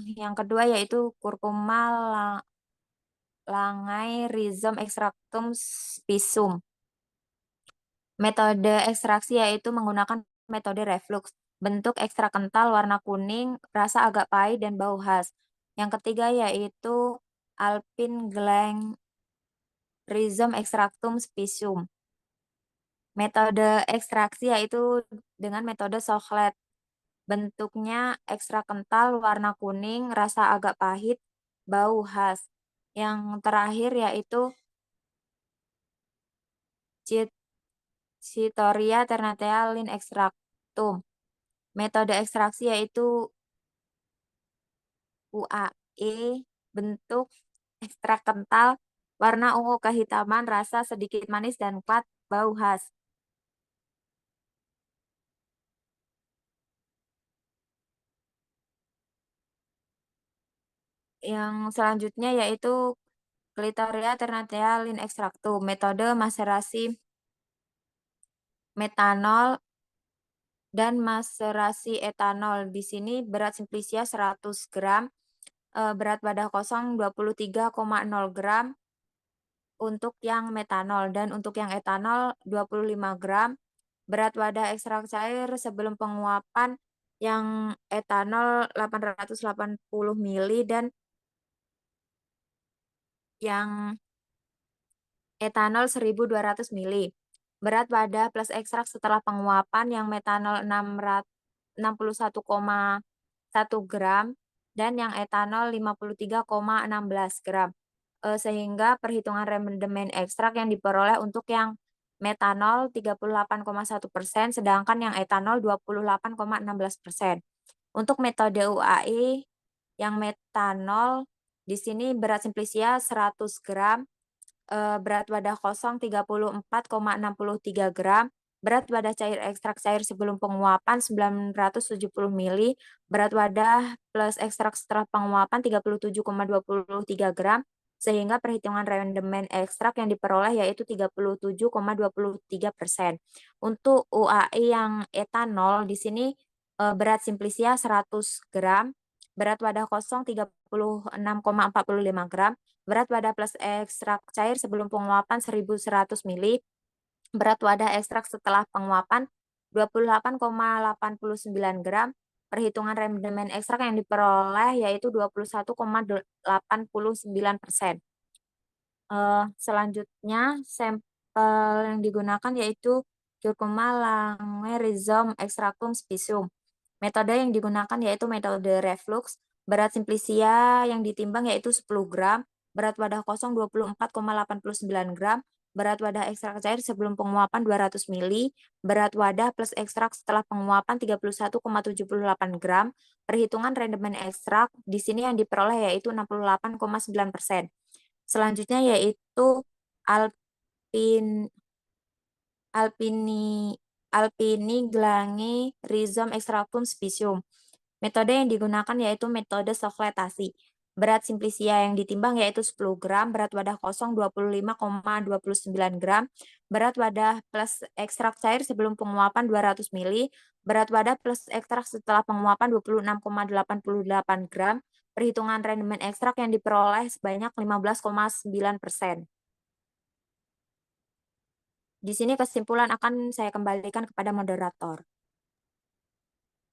Yang kedua yaitu kurkuma langai rhizome extractum spisum. Metode ekstraksi yaitu menggunakan metode reflux. Bentuk ekstrak kental, warna kuning, rasa agak pahit dan bau khas. Yang ketiga yaitu alpine gland rhizome extractum spisum. Metode ekstraksi yaitu dengan metode Sochlet. Bentuknya ekstrak kental, warna kuning, rasa agak pahit, bau khas. Yang terakhir yaitu Clitoria ternatea lin extractum. Metode ekstraksi yaitu UAE, bentuk ekstrak kental, warna ungu kehitaman, rasa sedikit manis dan kuat, bau khas. Yang selanjutnya yaitu Clitoria ternatea lin extractum. Metode maserasi metanol dan maserasi etanol. Di sini berat simplisia 100 gram, berat wadah kosong 23,0 gram untuk yang metanol, dan untuk yang etanol 25 gram. Berat wadah ekstrak cair sebelum penguapan yang etanol 880 ml dan yang etanol 1200 ml. Berat wadah plus ekstrak setelah penguapan yang metanol 61,1 gram dan yang etanol 53,16 gram. Sehingga perhitungan rendemen ekstrak yang diperoleh untuk yang metanol 38,1%, sedangkan yang etanol 28,16%. Untuk metode UAE, yang metanol di sini berat simplisia 100 gram, berat wadah kosong 34,63 gram, berat wadah cair ekstrak cair sebelum penguapan 970 ml, berat wadah plus ekstrak setelah penguapan 37,23 gram, sehingga perhitungan rendemen ekstrak yang diperoleh yaitu 37,23%. Untuk UAE yang etanol di sini berat simplisia 100 gram, berat wadah kosong 36,45 gram, berat wadah plus ekstrak cair sebelum penguapan 1100 ml, berat wadah ekstrak setelah penguapan 28,89 gram. Perhitungan rendemen ekstrak yang diperoleh yaitu 21,89%. Selanjutnya sampel yang digunakan yaitu curcuma lange rhizome extractum spisum. Metode yang digunakan yaitu metode reflux. Berat simplisia yang ditimbang yaitu 10 gram, berat wadah kosong 24,89 gram, berat wadah ekstrak cair sebelum penguapan 200 ml, berat wadah plus ekstrak setelah penguapan 31,78 gram. Perhitungan rendemen ekstrak di sini yang diperoleh yaitu 68,9%. Selanjutnya yaitu Alpini, Glangi, Rhizome Extractum Specium. Metode yang digunakan yaitu metode sofletasi. Berat simplicia yang ditimbang yaitu 10 gram, berat wadah kosong 25,29 gram, berat wadah plus ekstrak cair sebelum penguapan 200 ml, berat wadah plus ekstrak setelah penguapan 26,88 gram, perhitungan rendemen ekstrak yang diperoleh sebanyak 15,9%. Di sini kesimpulan akan saya kembalikan kepada moderator.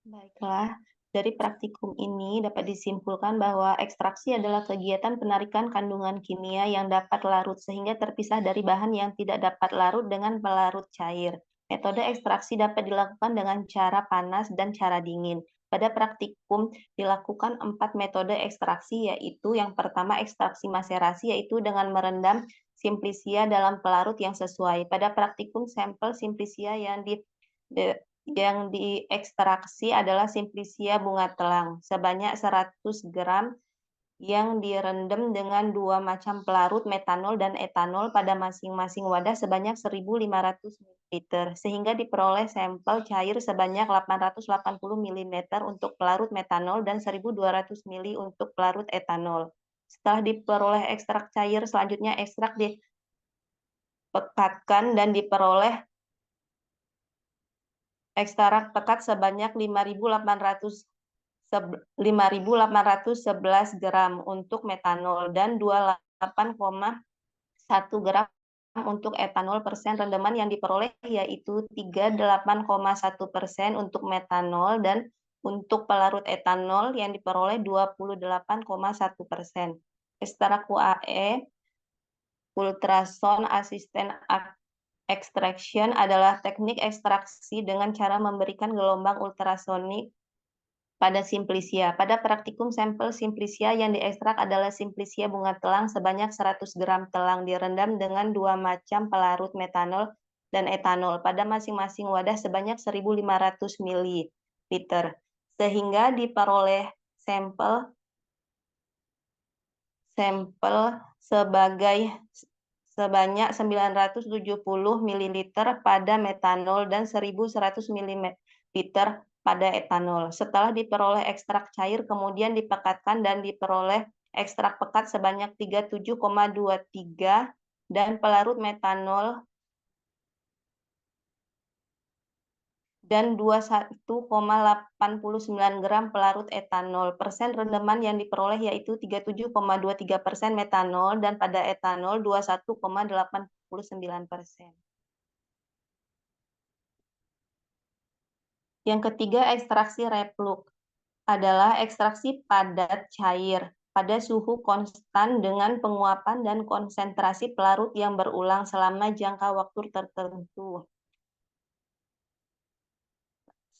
Baiklah, dari praktikum ini dapat disimpulkan bahwa ekstraksi adalah kegiatan penarikan kandungan kimia yang dapat larut sehingga terpisah dari bahan yang tidak dapat larut dengan pelarut cair. Metode ekstraksi dapat dilakukan dengan cara panas dan cara dingin. Pada praktikum dilakukan 4 metode ekstraksi, yaitu yang pertama ekstraksi maserasi, yaitu dengan merendam simplicia dalam pelarut yang sesuai. Pada praktikum sampel simplicia yang diekstraksi adalah simplicia bunga telang sebanyak 100 gram yang direndam dengan 2 macam pelarut metanol dan etanol pada masing-masing wadah sebanyak 1.500 ml sehingga diperoleh sampel cair sebanyak 880 ml untuk pelarut metanol dan 1.200 ml untuk pelarut etanol. Setelah diperoleh ekstrak cair, selanjutnya ekstrak dipekatkan dan diperoleh ekstrak pekat sebanyak 5.811 gram untuk metanol dan 28,1 gram untuk etanol. Persen rendaman yang diperoleh yaitu 38,1% untuk metanol dan untuk pelarut etanol yang diperoleh 28,1%. Ekstrak UAE, ultrasound assisted extraction, adalah teknik ekstraksi dengan cara memberikan gelombang ultrasonik pada simplicia. Pada praktikum sampel simplicia yang diekstrak adalah simplicia bunga telang sebanyak 100 gram telang direndam dengan 2 macam pelarut metanol dan etanol pada masing-masing wadah sebanyak 1.500 ml sehingga diperoleh sampel sebanyak 970 ml pada metanol dan 1.100 ml pada etanol. Setelah diperoleh ekstrak cair, kemudian dipekatkan dan diperoleh ekstrak pekat sebanyak 37,23 dan pelarut metanol dan 21,89 gram pelarut etanol. Persen rendaman yang diperoleh yaitu 37,23% metanol dan pada etanol 21,89%. Yang ketiga, ekstraksi reflux adalah ekstraksi padat cair pada suhu konstan dengan penguapan dan konsentrasi pelarut yang berulang selama jangka waktu tertentu,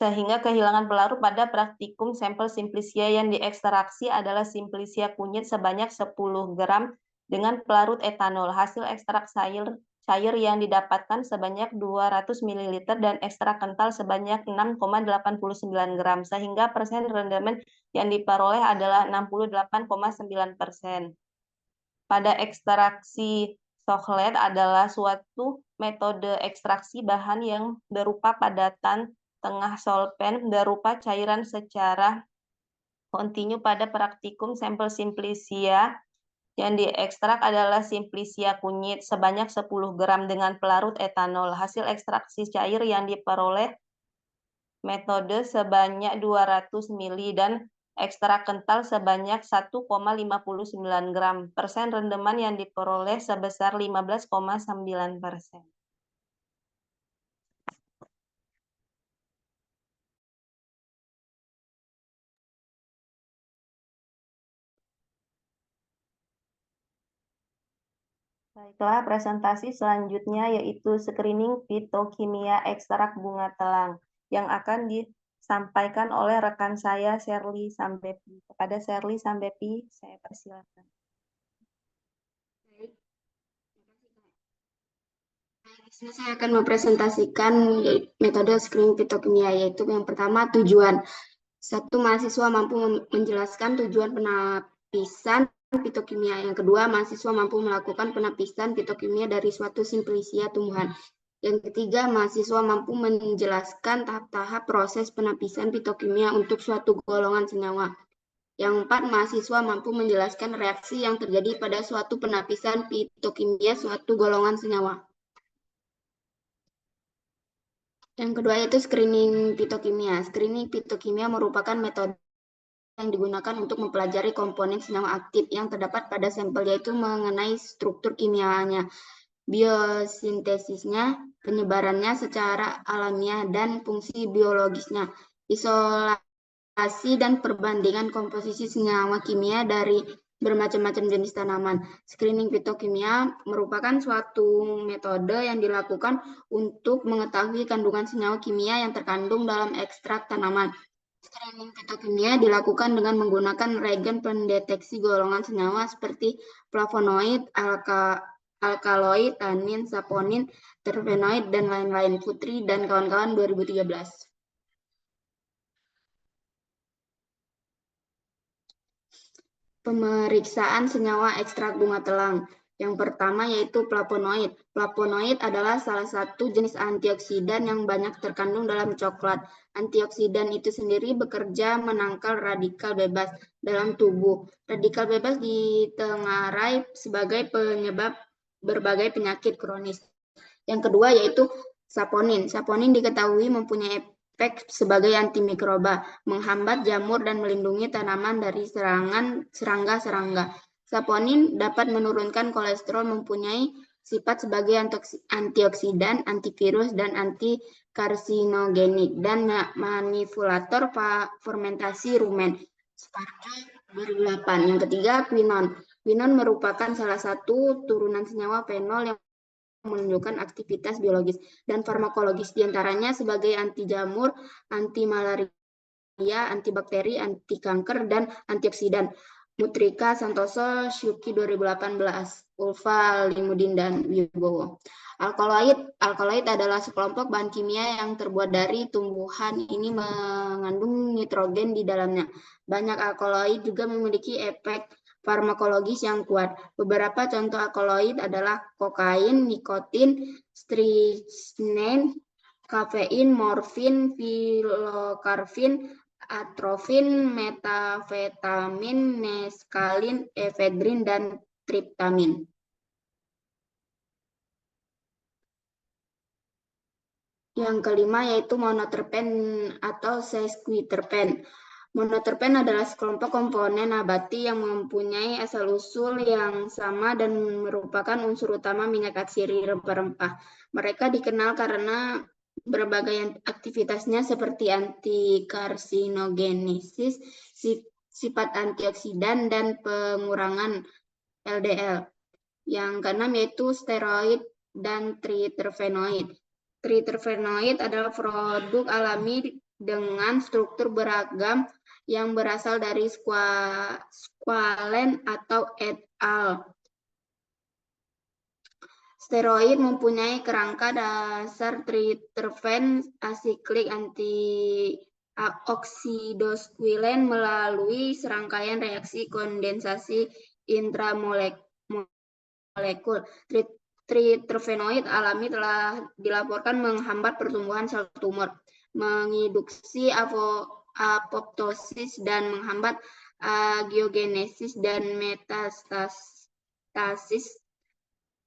sehingga kehilangan pelarut. Pada praktikum sampel simplicia yang diekstraksi adalah simplicia kunyit sebanyak 10 gram dengan pelarut etanol. Hasil ekstrak cair yang didapatkan sebanyak 200 ml dan ekstrak kental sebanyak 6,89 gram, sehingga persen rendaman yang diperoleh adalah 68,9%. Pada ekstraksi Sochlet adalah suatu metode ekstraksi bahan yang berupa padatan tengah solvent berupa cairan secara kontinu. Pada praktikum sampel simplicia yang diekstrak adalah simplicia kunyit sebanyak 10 gram dengan pelarut etanol. Hasil ekstraksi cair yang diperoleh metode sebanyak 200 ml dan ekstrak kental sebanyak 1,59 gram. Persen rendaman yang diperoleh sebesar 15,9%. Baiklah, presentasi selanjutnya yaitu screening fitokimia ekstrak bunga telang yang akan disampaikan oleh rekan saya Sherly Sambepi. Kepada Sherly Sambepi, saya persilakan. Di sini saya akan mempresentasikan metode screening fitokimia, yaitu yang pertama tujuan. Satu, mahasiswa mampu menjelaskan tujuan penapisan fitokimia. Yang kedua, mahasiswa mampu melakukan penapisan fitokimia dari suatu simplicia tumbuhan. Yang ketiga, mahasiswa mampu menjelaskan tahap-tahap proses penapisan fitokimia untuk suatu golongan senyawa. Yang empat, mahasiswa mampu menjelaskan reaksi yang terjadi pada suatu penapisan fitokimia suatu golongan senyawa. Yang kedua yaitu screening fitokimia. Screening fitokimia merupakan metode yang digunakan untuk mempelajari komponen senyawa aktif yang terdapat pada sampel, yaitu mengenai struktur kimianya, biosintesisnya, penyebarannya secara alamiah, dan fungsi biologisnya, isolasi dan perbandingan komposisi senyawa kimia dari bermacam-macam jenis tanaman. Screening fitokimia merupakan suatu metode yang dilakukan untuk mengetahui kandungan senyawa kimia yang terkandung dalam ekstrak tanaman. Screening fitokimia dilakukan dengan menggunakan reagen pendeteksi golongan senyawa seperti flavonoid, alkaloid, tanin, saponin, terpenoid, dan lain-lain. Putri dan kawan-kawan 2013. Pemeriksaan senyawa ekstrak bunga telang. Yang pertama yaitu flavonoid. Flavonoid adalah salah satu jenis antioksidan yang banyak terkandung dalam coklat. Antioksidan itu sendiri bekerja menangkal radikal bebas dalam tubuh. Radikal bebas ditengarai sebagai penyebab berbagai penyakit kronis. Yang kedua yaitu saponin. Saponin diketahui mempunyai efek sebagai antimikroba, menghambat jamur dan melindungi tanaman dari serangan serangga-serangga. Saponin dapat menurunkan kolesterol, mempunyai sifat sebagai antioksidan, antivirus, dan antikarsinogenik, dan manipulator fermentasi rumen. Sparta 2008. Yang ketiga, quinon. Quinon merupakan salah satu turunan senyawa fenol yang menunjukkan aktivitas biologis dan farmakologis, diantaranya sebagai anti jamur, anti malaria, anti bakteri, anti kanker, dan antioksidan. Mutrika, Santoso, Syuki 2018, Ulfa, Limudin, dan Wibowo. Alkaloid adalah sekelompok bahan kimia yang terbuat dari tumbuhan. Ini mengandung nitrogen di dalamnya. Banyak alkaloid juga memiliki efek farmakologis yang kuat. Beberapa contoh alkaloid adalah kokain, nikotin, strychnine, kafein, morfin, pilokarvin, atrofin, metafetamin, meskalin, efedrin, dan triptamin. Yang kelima yaitu monoterpen atau sesquiterpen. Monoterpen adalah sekelompok komponen nabati yang mempunyai asal-usul yang sama dan merupakan unsur utama minyak atsiri rempah-rempah. Mereka dikenal karena berbagai aktivitasnya seperti antikarsinogenesis, sifat antioksidan, dan pengurangan LDL. Yang keenam yaitu steroid dan triterpenoid. Triterpenoid adalah produk alami dengan struktur beragam yang berasal dari squalene atau et al. Steroid mempunyai kerangka dasar triterpen asiklik antioksidosquilen melalui serangkaian reaksi kondensasi intramolekul. Triterpenoid alami telah dilaporkan menghambat pertumbuhan sel tumor, menginduksi apoptosis, dan menghambat angiogenesis dan metastasis.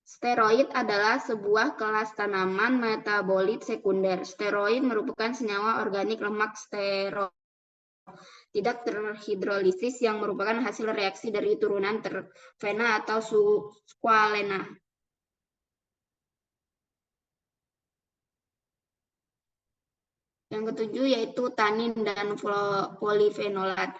Steroid adalah sebuah kelas tanaman metabolit sekunder. Steroid merupakan senyawa organik lemak sterol tidak terhidrolisis yang merupakan hasil reaksi dari turunan terpena atau squalena. Yang ketujuh yaitu tanin dan polifenolat.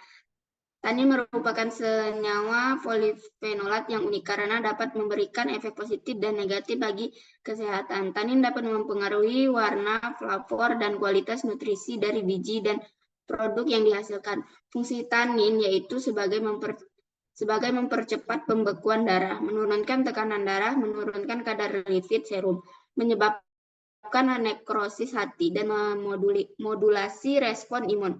Tanin merupakan senyawa polifenolat yang unik karena dapat memberikan efek positif dan negatif bagi kesehatan. Tanin dapat mempengaruhi warna, flavor, dan kualitas nutrisi dari biji dan produk yang dihasilkan. Fungsi tanin yaitu sebagai mempercepat pembekuan darah, menurunkan tekanan darah, menurunkan kadar lipid serum, menyebabkan nekrosis hati, dan memodulasi respon imun.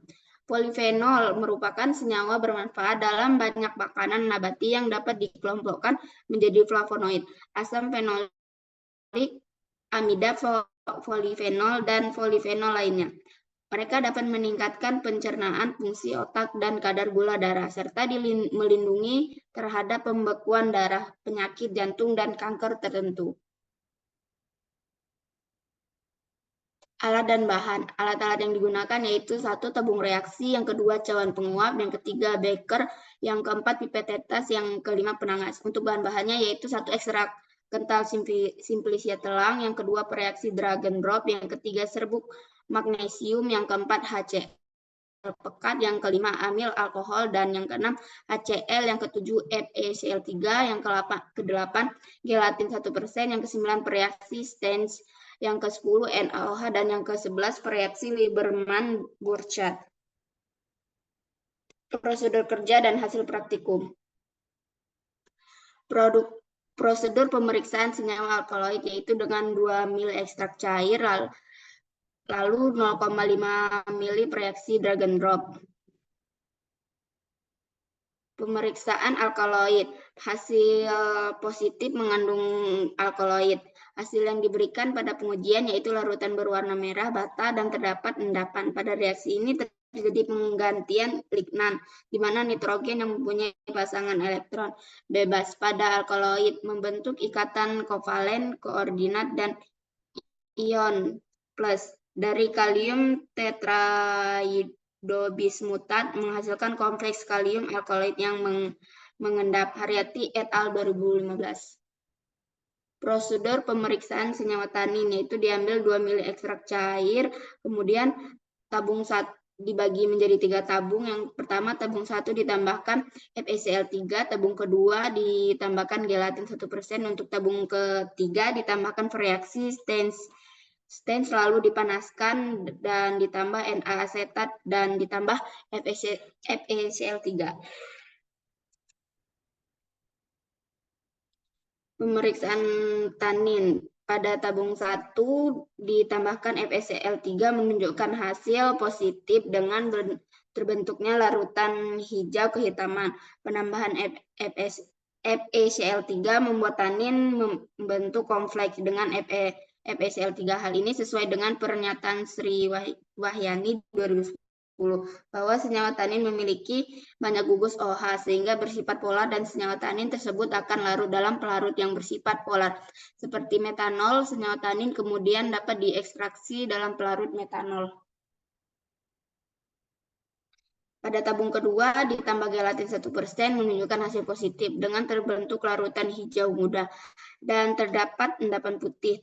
Polifenol merupakan senyawa bermanfaat dalam banyak makanan nabati yang dapat dikelompokkan menjadi flavonoid. Asam fenolik amida, polifenol, dan polifenol lainnya. Mereka dapat meningkatkan pencernaan, fungsi otak, dan kadar gula darah, serta melindungi terhadap pembekuan darah, penyakit jantung, dan kanker tertentu. Alat dan bahan. Alat-alat yang digunakan yaitu 1. Tabung reaksi, yang kedua cawan penguap, yang ketiga beker, yang keempat pipet tetes, yang kelima penangas. Untuk bahan-bahannya yaitu 1. Ekstrak kental simplicia telang, yang kedua reaksi dragon drop, yang ketiga serbuk magnesium, yang keempat HCl pekat, yang kelima amil alkohol, dan yang keenam HCl, yang ketujuh FeCl3, yang kedelapan gelatin 1%, yang kesembilan reaksi Stens, yang ke-10 NaOH, dan yang ke-11 reaksi Lieberman-Burchardt. Prosedur kerja dan hasil praktikum. Prosedur pemeriksaan senyawa alkaloid yaitu dengan 2 ml ekstrak cair, lalu 0,5 ml reaksi dragon drop. Pemeriksaan alkaloid. Hasil positif mengandung alkaloid. Hasil yang diberikan pada pengujian yaitu larutan berwarna merah bata dan terdapat endapan. Pada reaksi ini terjadi penggantian lignan, di mana nitrogen yang mempunyai pasangan elektron bebas pada alkaloid membentuk ikatan kovalen, koordinat, dan ion plus dari kalium tetrahydrobismutat menghasilkan kompleks kalium alkaloid yang mengendap. Haryati et al. 2015. Prosedur pemeriksaan senyawa tanin yaitu diambil 2 ml ekstrak cair, kemudian tabung 1 dibagi menjadi 3 tabung. Yang pertama tabung 1 ditambahkan FeCl3, tabung kedua ditambahkan gelatin 1%, untuk tabung ketiga ditambahkan reaksi Stens lalu dipanaskan dan ditambah Na asetat dan ditambah FeCl3. Pemeriksaan tanin. Pada tabung 1 ditambahkan FeCl3 menunjukkan hasil positif dengan terbentuknya larutan hijau kehitaman. Penambahan FeCl3 membuat tanin membentuk kompleks dengan FeCl3. Hal ini sesuai dengan pernyataan Sri Wahyani 2010 bahwa senyawa tanin memiliki banyak gugus OH sehingga bersifat polar, dan senyawa tanin tersebut akan larut dalam pelarut yang bersifat polar. Seperti metanol, senyawa tanin kemudian dapat diekstraksi dalam pelarut metanol. Pada tabung kedua ditambah gelatin 1% menunjukkan hasil positif dengan terbentuk larutan hijau muda dan terdapat endapan putih.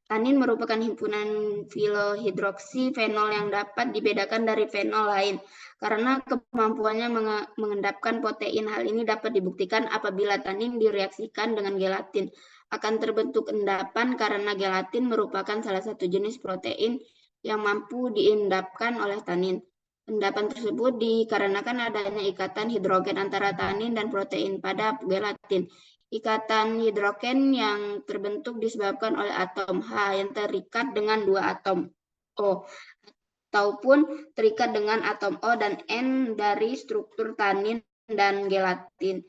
Tanin merupakan himpunan filohidroksi fenol yang dapat dibedakan dari fenol lain karena kemampuannya mengendapkan protein. Hal ini dapat dibuktikan apabila tanin direaksikan dengan gelatin. Akan terbentuk endapan karena gelatin merupakan salah satu jenis protein yang mampu diendapkan oleh tanin. Endapan tersebut dikarenakan adanya ikatan hidrogen antara tanin dan protein pada gelatin. Ikatan hidrogen yang terbentuk disebabkan oleh atom H yang terikat dengan 2 atom O, ataupun terikat dengan atom O dan N dari struktur tanin dan gelatin.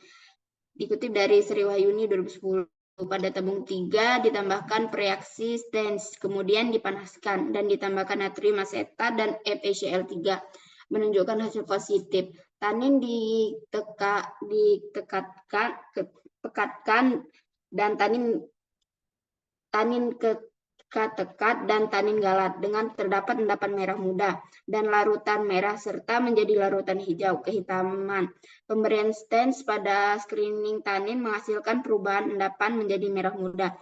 Dikutip dari Sri Wahyuni 2010. Pada tabung 3 ditambahkan reaksi Stens, kemudian dipanaskan dan ditambahkan natrium asetat dan FeCl3 menunjukkan hasil positif. Tanin dipekatkan dan tanin tekat dan tanin galat dengan terdapat endapan merah muda dan larutan merah serta menjadi larutan hijau kehitaman. Pemberian Stens pada screening tanin menghasilkan perubahan endapan menjadi merah muda.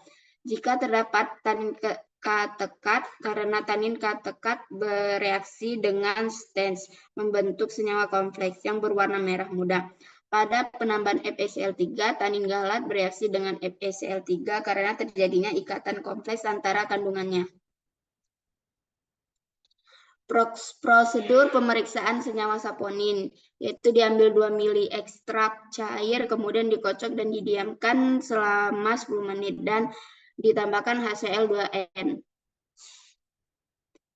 Jika terdapat tanin tekat karena tanin tekat bereaksi dengan Stens membentuk senyawa kompleks yang berwarna merah muda. Pada penambahan FeCl3, tanin galat bereaksi dengan FeCl3 karena terjadinya ikatan kompleks antara kandungannya. Prosedur pemeriksaan senyawa saponin, yaitu diambil 2 ml ekstrak cair, kemudian dikocok dan didiamkan selama 10 menit dan ditambahkan HCl2n.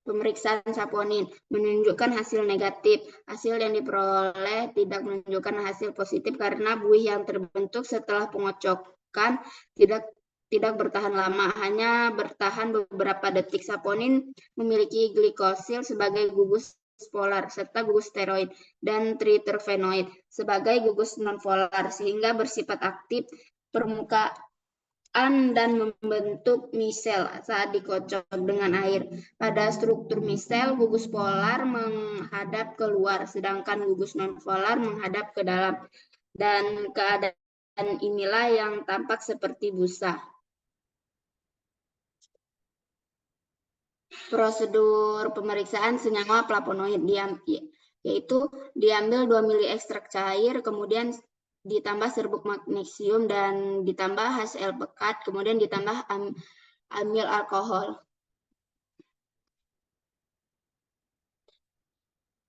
Pemeriksaan saponin menunjukkan hasil negatif. Hasil yang diperoleh tidak menunjukkan hasil positif karena buih yang terbentuk setelah pengocokan tidak tidak bertahan lama, hanya bertahan beberapa detik. Saponin memiliki glikosil sebagai gugus polar serta gugus steroid dan triterpenoid sebagai gugus nonpolar sehingga bersifat aktif permukaan dan membentuk misel saat dikocok dengan air. Pada struktur misel, gugus polar menghadap keluar, sedangkan gugus nonpolar menghadap ke dalam. Dan keadaan inilah yang tampak seperti busa. Prosedur pemeriksaan senyawa flavonoid yaitu diambil 2 mili ekstrak cair, kemudian ditambah serbuk magnesium dan ditambah HCl pekat, kemudian ditambah amil alkohol.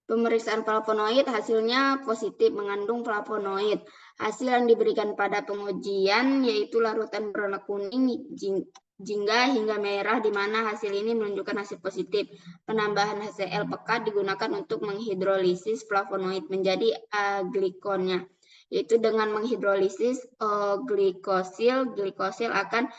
Pemeriksaan flavonoid hasilnya positif mengandung flavonoid. Hasil yang diberikan pada pengujian yaitu larutan berwarna kuning, jingga hingga merah, di mana hasil ini menunjukkan hasil positif. Penambahan HCl pekat digunakan untuk menghidrolisis flavonoid menjadi glikonnya, yaitu dengan menghidrolisis glikosil akan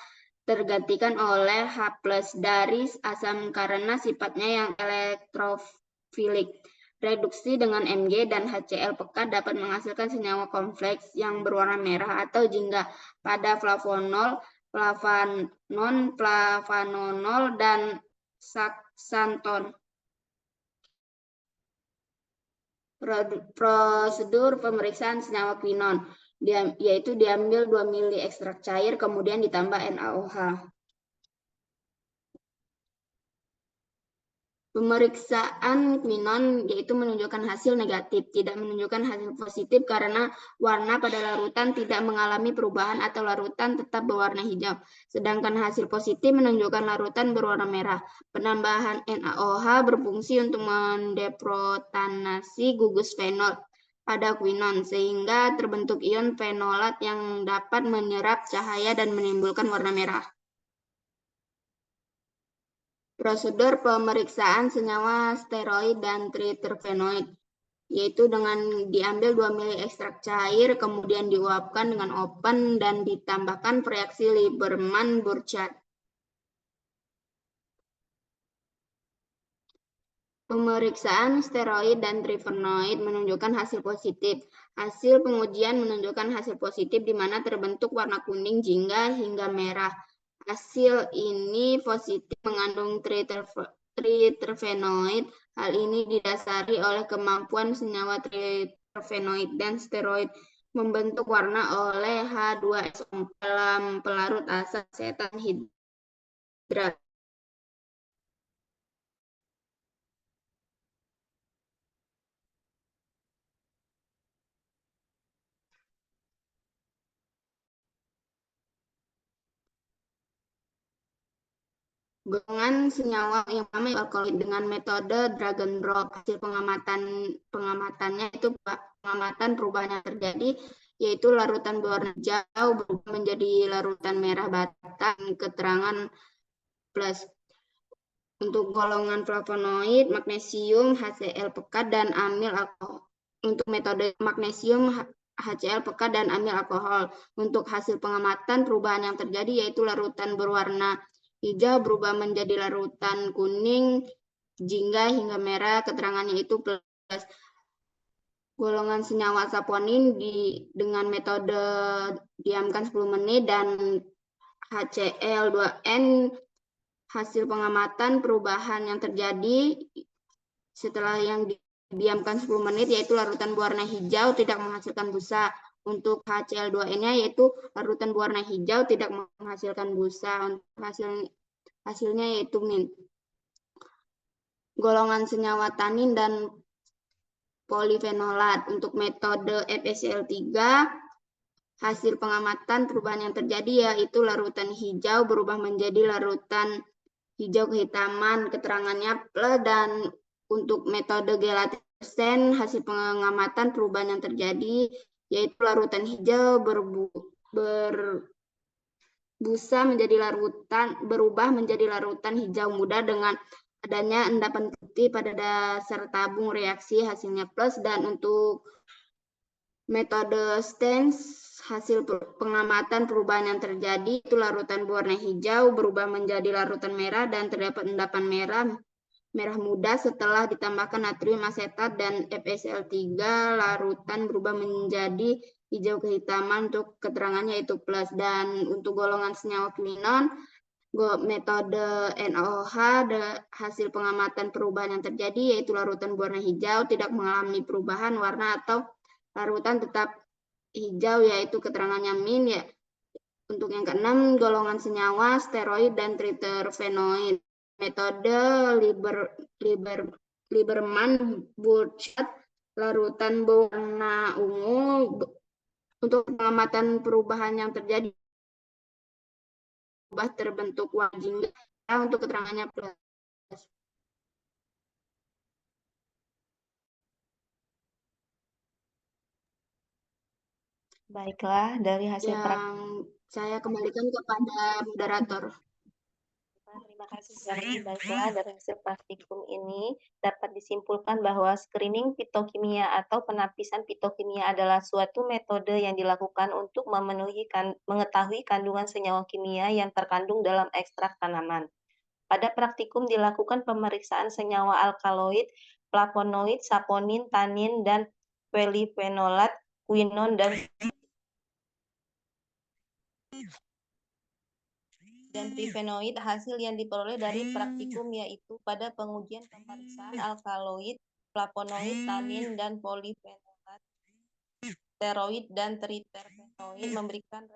tergantikan oleh H+ dari asam karena sifatnya yang elektrofilik. Reduksi dengan Mg dan HCl pekat dapat menghasilkan senyawa kompleks yang berwarna merah atau jingga pada flavonon, flavonol, dan xanthan. Prosedur pemeriksaan senyawa quinon yaitu diambil 2 mili ekstrak cair, kemudian ditambah NaOH. Pemeriksaan quinon yaitu menunjukkan hasil negatif, tidak menunjukkan hasil positif karena warna pada larutan tidak mengalami perubahan atau larutan tetap berwarna hijau. Sedangkan hasil positif menunjukkan larutan berwarna merah. Penambahan NaOH berfungsi untuk mendeprotonasi gugus fenol pada quinon sehingga terbentuk ion fenolat yang dapat menyerap cahaya dan menimbulkan warna merah. Prosedur pemeriksaan senyawa steroid dan triterpenoid yaitu dengan diambil 2 mili ekstrak cair, kemudian diuapkan dengan open dan ditambahkan reaksi Lieberman-Burchard. Pemeriksaan steroid dan triterpenoid menunjukkan hasil positif. Hasil pengujian menunjukkan hasil positif di mana terbentuk warna kuning jingga hingga merah. Hasil ini positif mengandung triterpenoid. Hal ini didasari oleh kemampuan senyawa triterpenoid dan steroid membentuk warna oleh H2SO dalam pelarut asam asetat hidrat. Golongan senyawa yang pertama alkaloid dengan metode drag and drop. Hasil pengamatannya itu pengamatan perubahan yang terjadi yaitu larutan berwarna hijau berubah menjadi larutan merah bata, keterangan plus. Untuk golongan flavonoid, magnesium, HCl pekat, dan amil alkohol. Untuk metode magnesium, HCl pekat, dan amil alkohol. Untuk hasil pengamatan perubahan yang terjadi yaitu larutan berwarna hijau berubah menjadi larutan kuning, jingga hingga merah, keterangannya itu plus. Golongan senyawa saponin dengan metode diamkan 10 menit dan HCl2N hasil pengamatan perubahan yang terjadi setelah yang didiamkan 10 menit yaitu larutan berwarna hijau tidak menghasilkan busa. Untuk HCl2N-nya yaitu larutan berwarna hijau tidak menghasilkan busa. Untuk hasilnya yaitu min. Golongan senyawa tanin dan polifenolat. Untuk metode FeCl3 hasil pengamatan perubahan yang terjadi yaitu larutan hijau berubah menjadi larutan hijau kehitaman, keterangannya plus. Dan untuk metode gelatin hasil pengamatan perubahan yang terjadi yaitu larutan hijau berbusa menjadi berubah menjadi larutan hijau muda dengan adanya endapan putih pada dasar tabung reaksi, hasilnya plus. Dan untuk Metode STANS, hasil pengamatan perubahan yang terjadi itu larutan berwarna hijau berubah menjadi larutan merah dan terdapat endapan merah muda setelah ditambahkan natrium asetat dan FeSL3, larutan berubah menjadi hijau kehitaman, untuk keterangannya yaitu plus. Dan untuk golongan senyawa quinon, metode NaOH, hasil pengamatan perubahan yang terjadi yaitu larutan berwarna hijau tidak mengalami perubahan warna atau larutan tetap hijau, yaitu keterangannya min ya. Untuk yang keenam, golongan senyawa steroid dan triterpenoid. Metode Lieberman-Burchardt, larutan berwarna ungu untuk pengamatan perubahan yang terjadi terbentuk wajingga, untuk keterangannya plus. Baiklah, dari hasil Yang saya kembalikan kepada moderator. Terima kasih sekali. Baiklah, dari hasil praktikum ini dapat disimpulkan bahwa screening fitokimia atau penapisan fitokimia adalah suatu metode yang dilakukan untuk mengetahui kandungan senyawa kimia yang terkandung dalam ekstrak tanaman. Pada praktikum dilakukan pemeriksaan senyawa alkaloid, flavonoid, saponin, tanin, dan polyphenolat, quinon, dan trifenoid. Hasil yang diperoleh dari praktikum yaitu pada pengujian pemeriksaan alkaloid, flavonoid, tanin, dan polyphenolat, steroid dan triterpenoid memberikan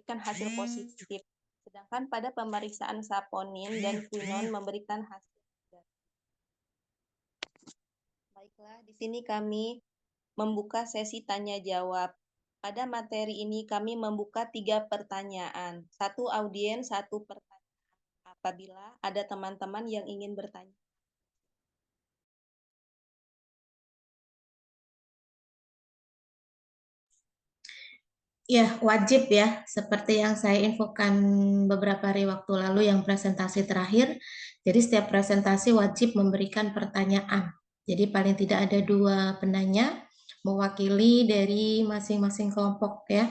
hasil positif. Sedangkan pada pemeriksaan saponin dan quinon memberikan hasil negatif. Baiklah, di sini kami membuka sesi tanya jawab. Pada materi ini kami membuka 3 pertanyaan, 1 audiens, 1 pertanyaan. Apabila ada teman-teman yang ingin bertanya. Ya, wajib ya, seperti yang saya infokan beberapa hari waktu lalu yang presentasi terakhir. Jadi setiap presentasi wajib memberikan pertanyaan. Jadi paling tidak ada 2 penanya mewakili dari masing-masing kelompok ya.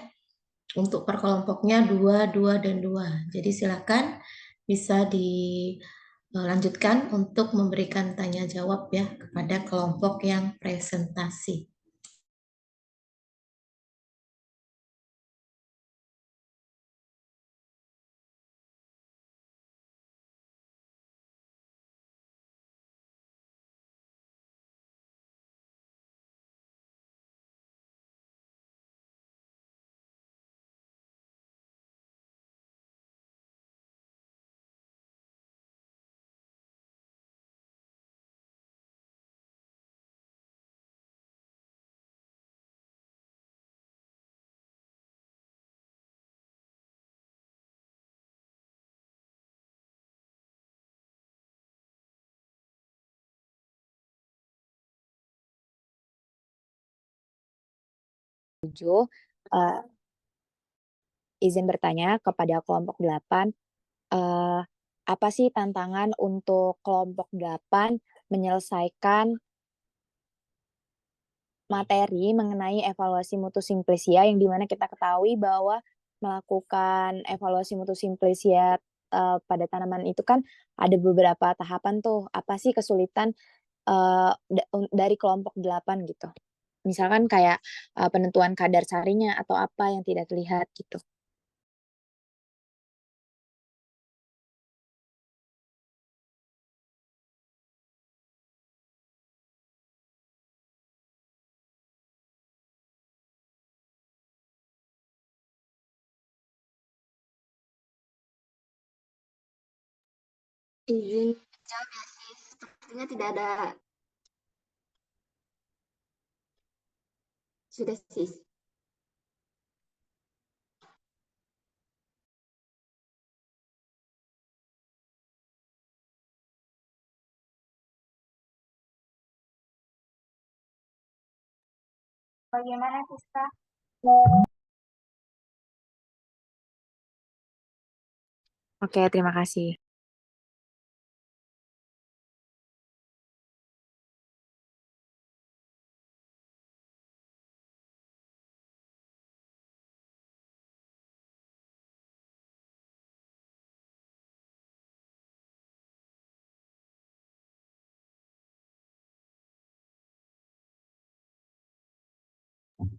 Untuk per kelompoknya 2, 2, dan 2. Jadi silakan bisa dilanjutkan untuk memberikan tanya jawab ya kepada kelompok yang presentasi. Izin bertanya kepada kelompok 8, apa sih tantangan untuk kelompok 8 menyelesaikan materi mengenai evaluasi mutu simplisia, yang dimana kita ketahui bahwa melakukan evaluasi mutu simplisia pada tanaman itu kan ada beberapa tahapan tuh. Apa sih kesulitan dari kelompok 8 gitu? Misalkan kayak penentuan kadar sarinya atau apa yang tidak terlihat gitu. Izin jawab ya sis, sepertinya tidak ada. Sudah sis. Bagaimana Siska? Oke, terima kasih.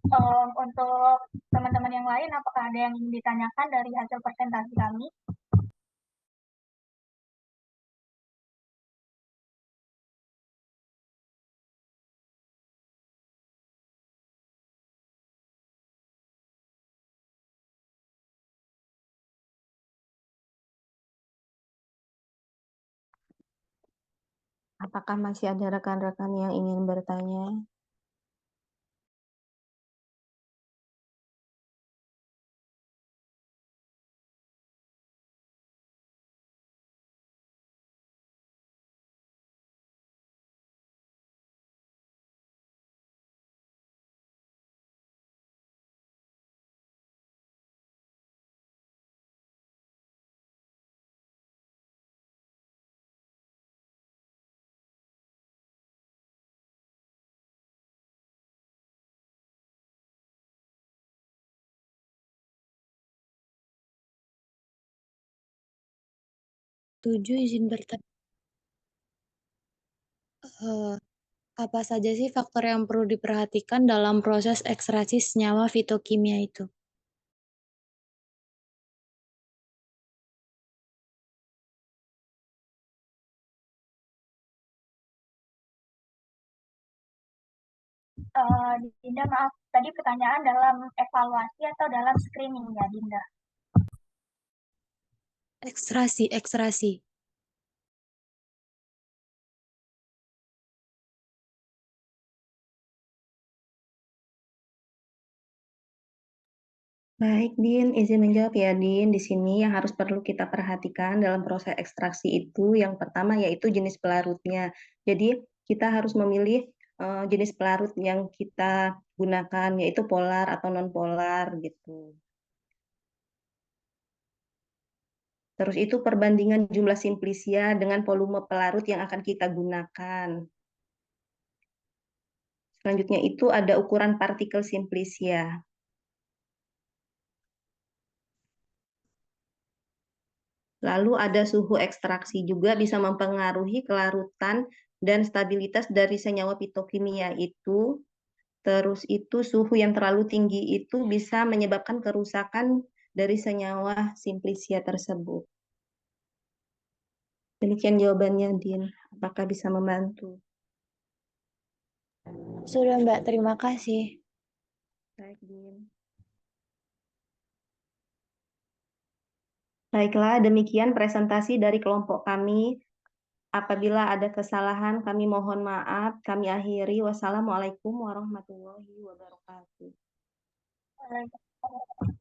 Untuk teman-teman yang lain, apakah ada yang ingin ditanyakan dari hasil presentasi kami? Apakah masih ada rekan-rekan yang ingin bertanya? Tujuh izin bertanya. Apa saja sih faktor yang perlu diperhatikan dalam proses ekstraksi senyawa fitokimia itu? Dinda, maaf, tadi pertanyaan dalam evaluasi atau dalam screening ya, Dinda? Ekstrasi. Baik, Din, izin menjawab ya, Din. Di sini yang harus perlu kita perhatikan dalam proses ekstraksi itu, yang pertama yaitu jenis pelarutnya. Jadi, kita harus memilih jenis pelarut yang kita gunakan, yaitu polar atau non-polar gitu. Terus itu perbandingan jumlah simplisia dengan volume pelarut yang akan kita gunakan. Selanjutnya itu ada ukuran partikel simplisia. Lalu ada suhu ekstraksi juga bisa mempengaruhi kelarutan dan stabilitas dari senyawa fitokimia itu. Terus itu suhu yang terlalu tinggi itu bisa menyebabkan kerusakan dari senyawa simplisia tersebut. Demikian jawabannya, Din. Apakah bisa membantu? Sudah, Mbak. Terima kasih. Baik, Din. Baiklah, demikian presentasi dari kelompok kami. Apabila ada kesalahan, kami mohon maaf. Kami akhiri. Wassalamualaikum warahmatullahi wabarakatuh. Waalaikumsalam.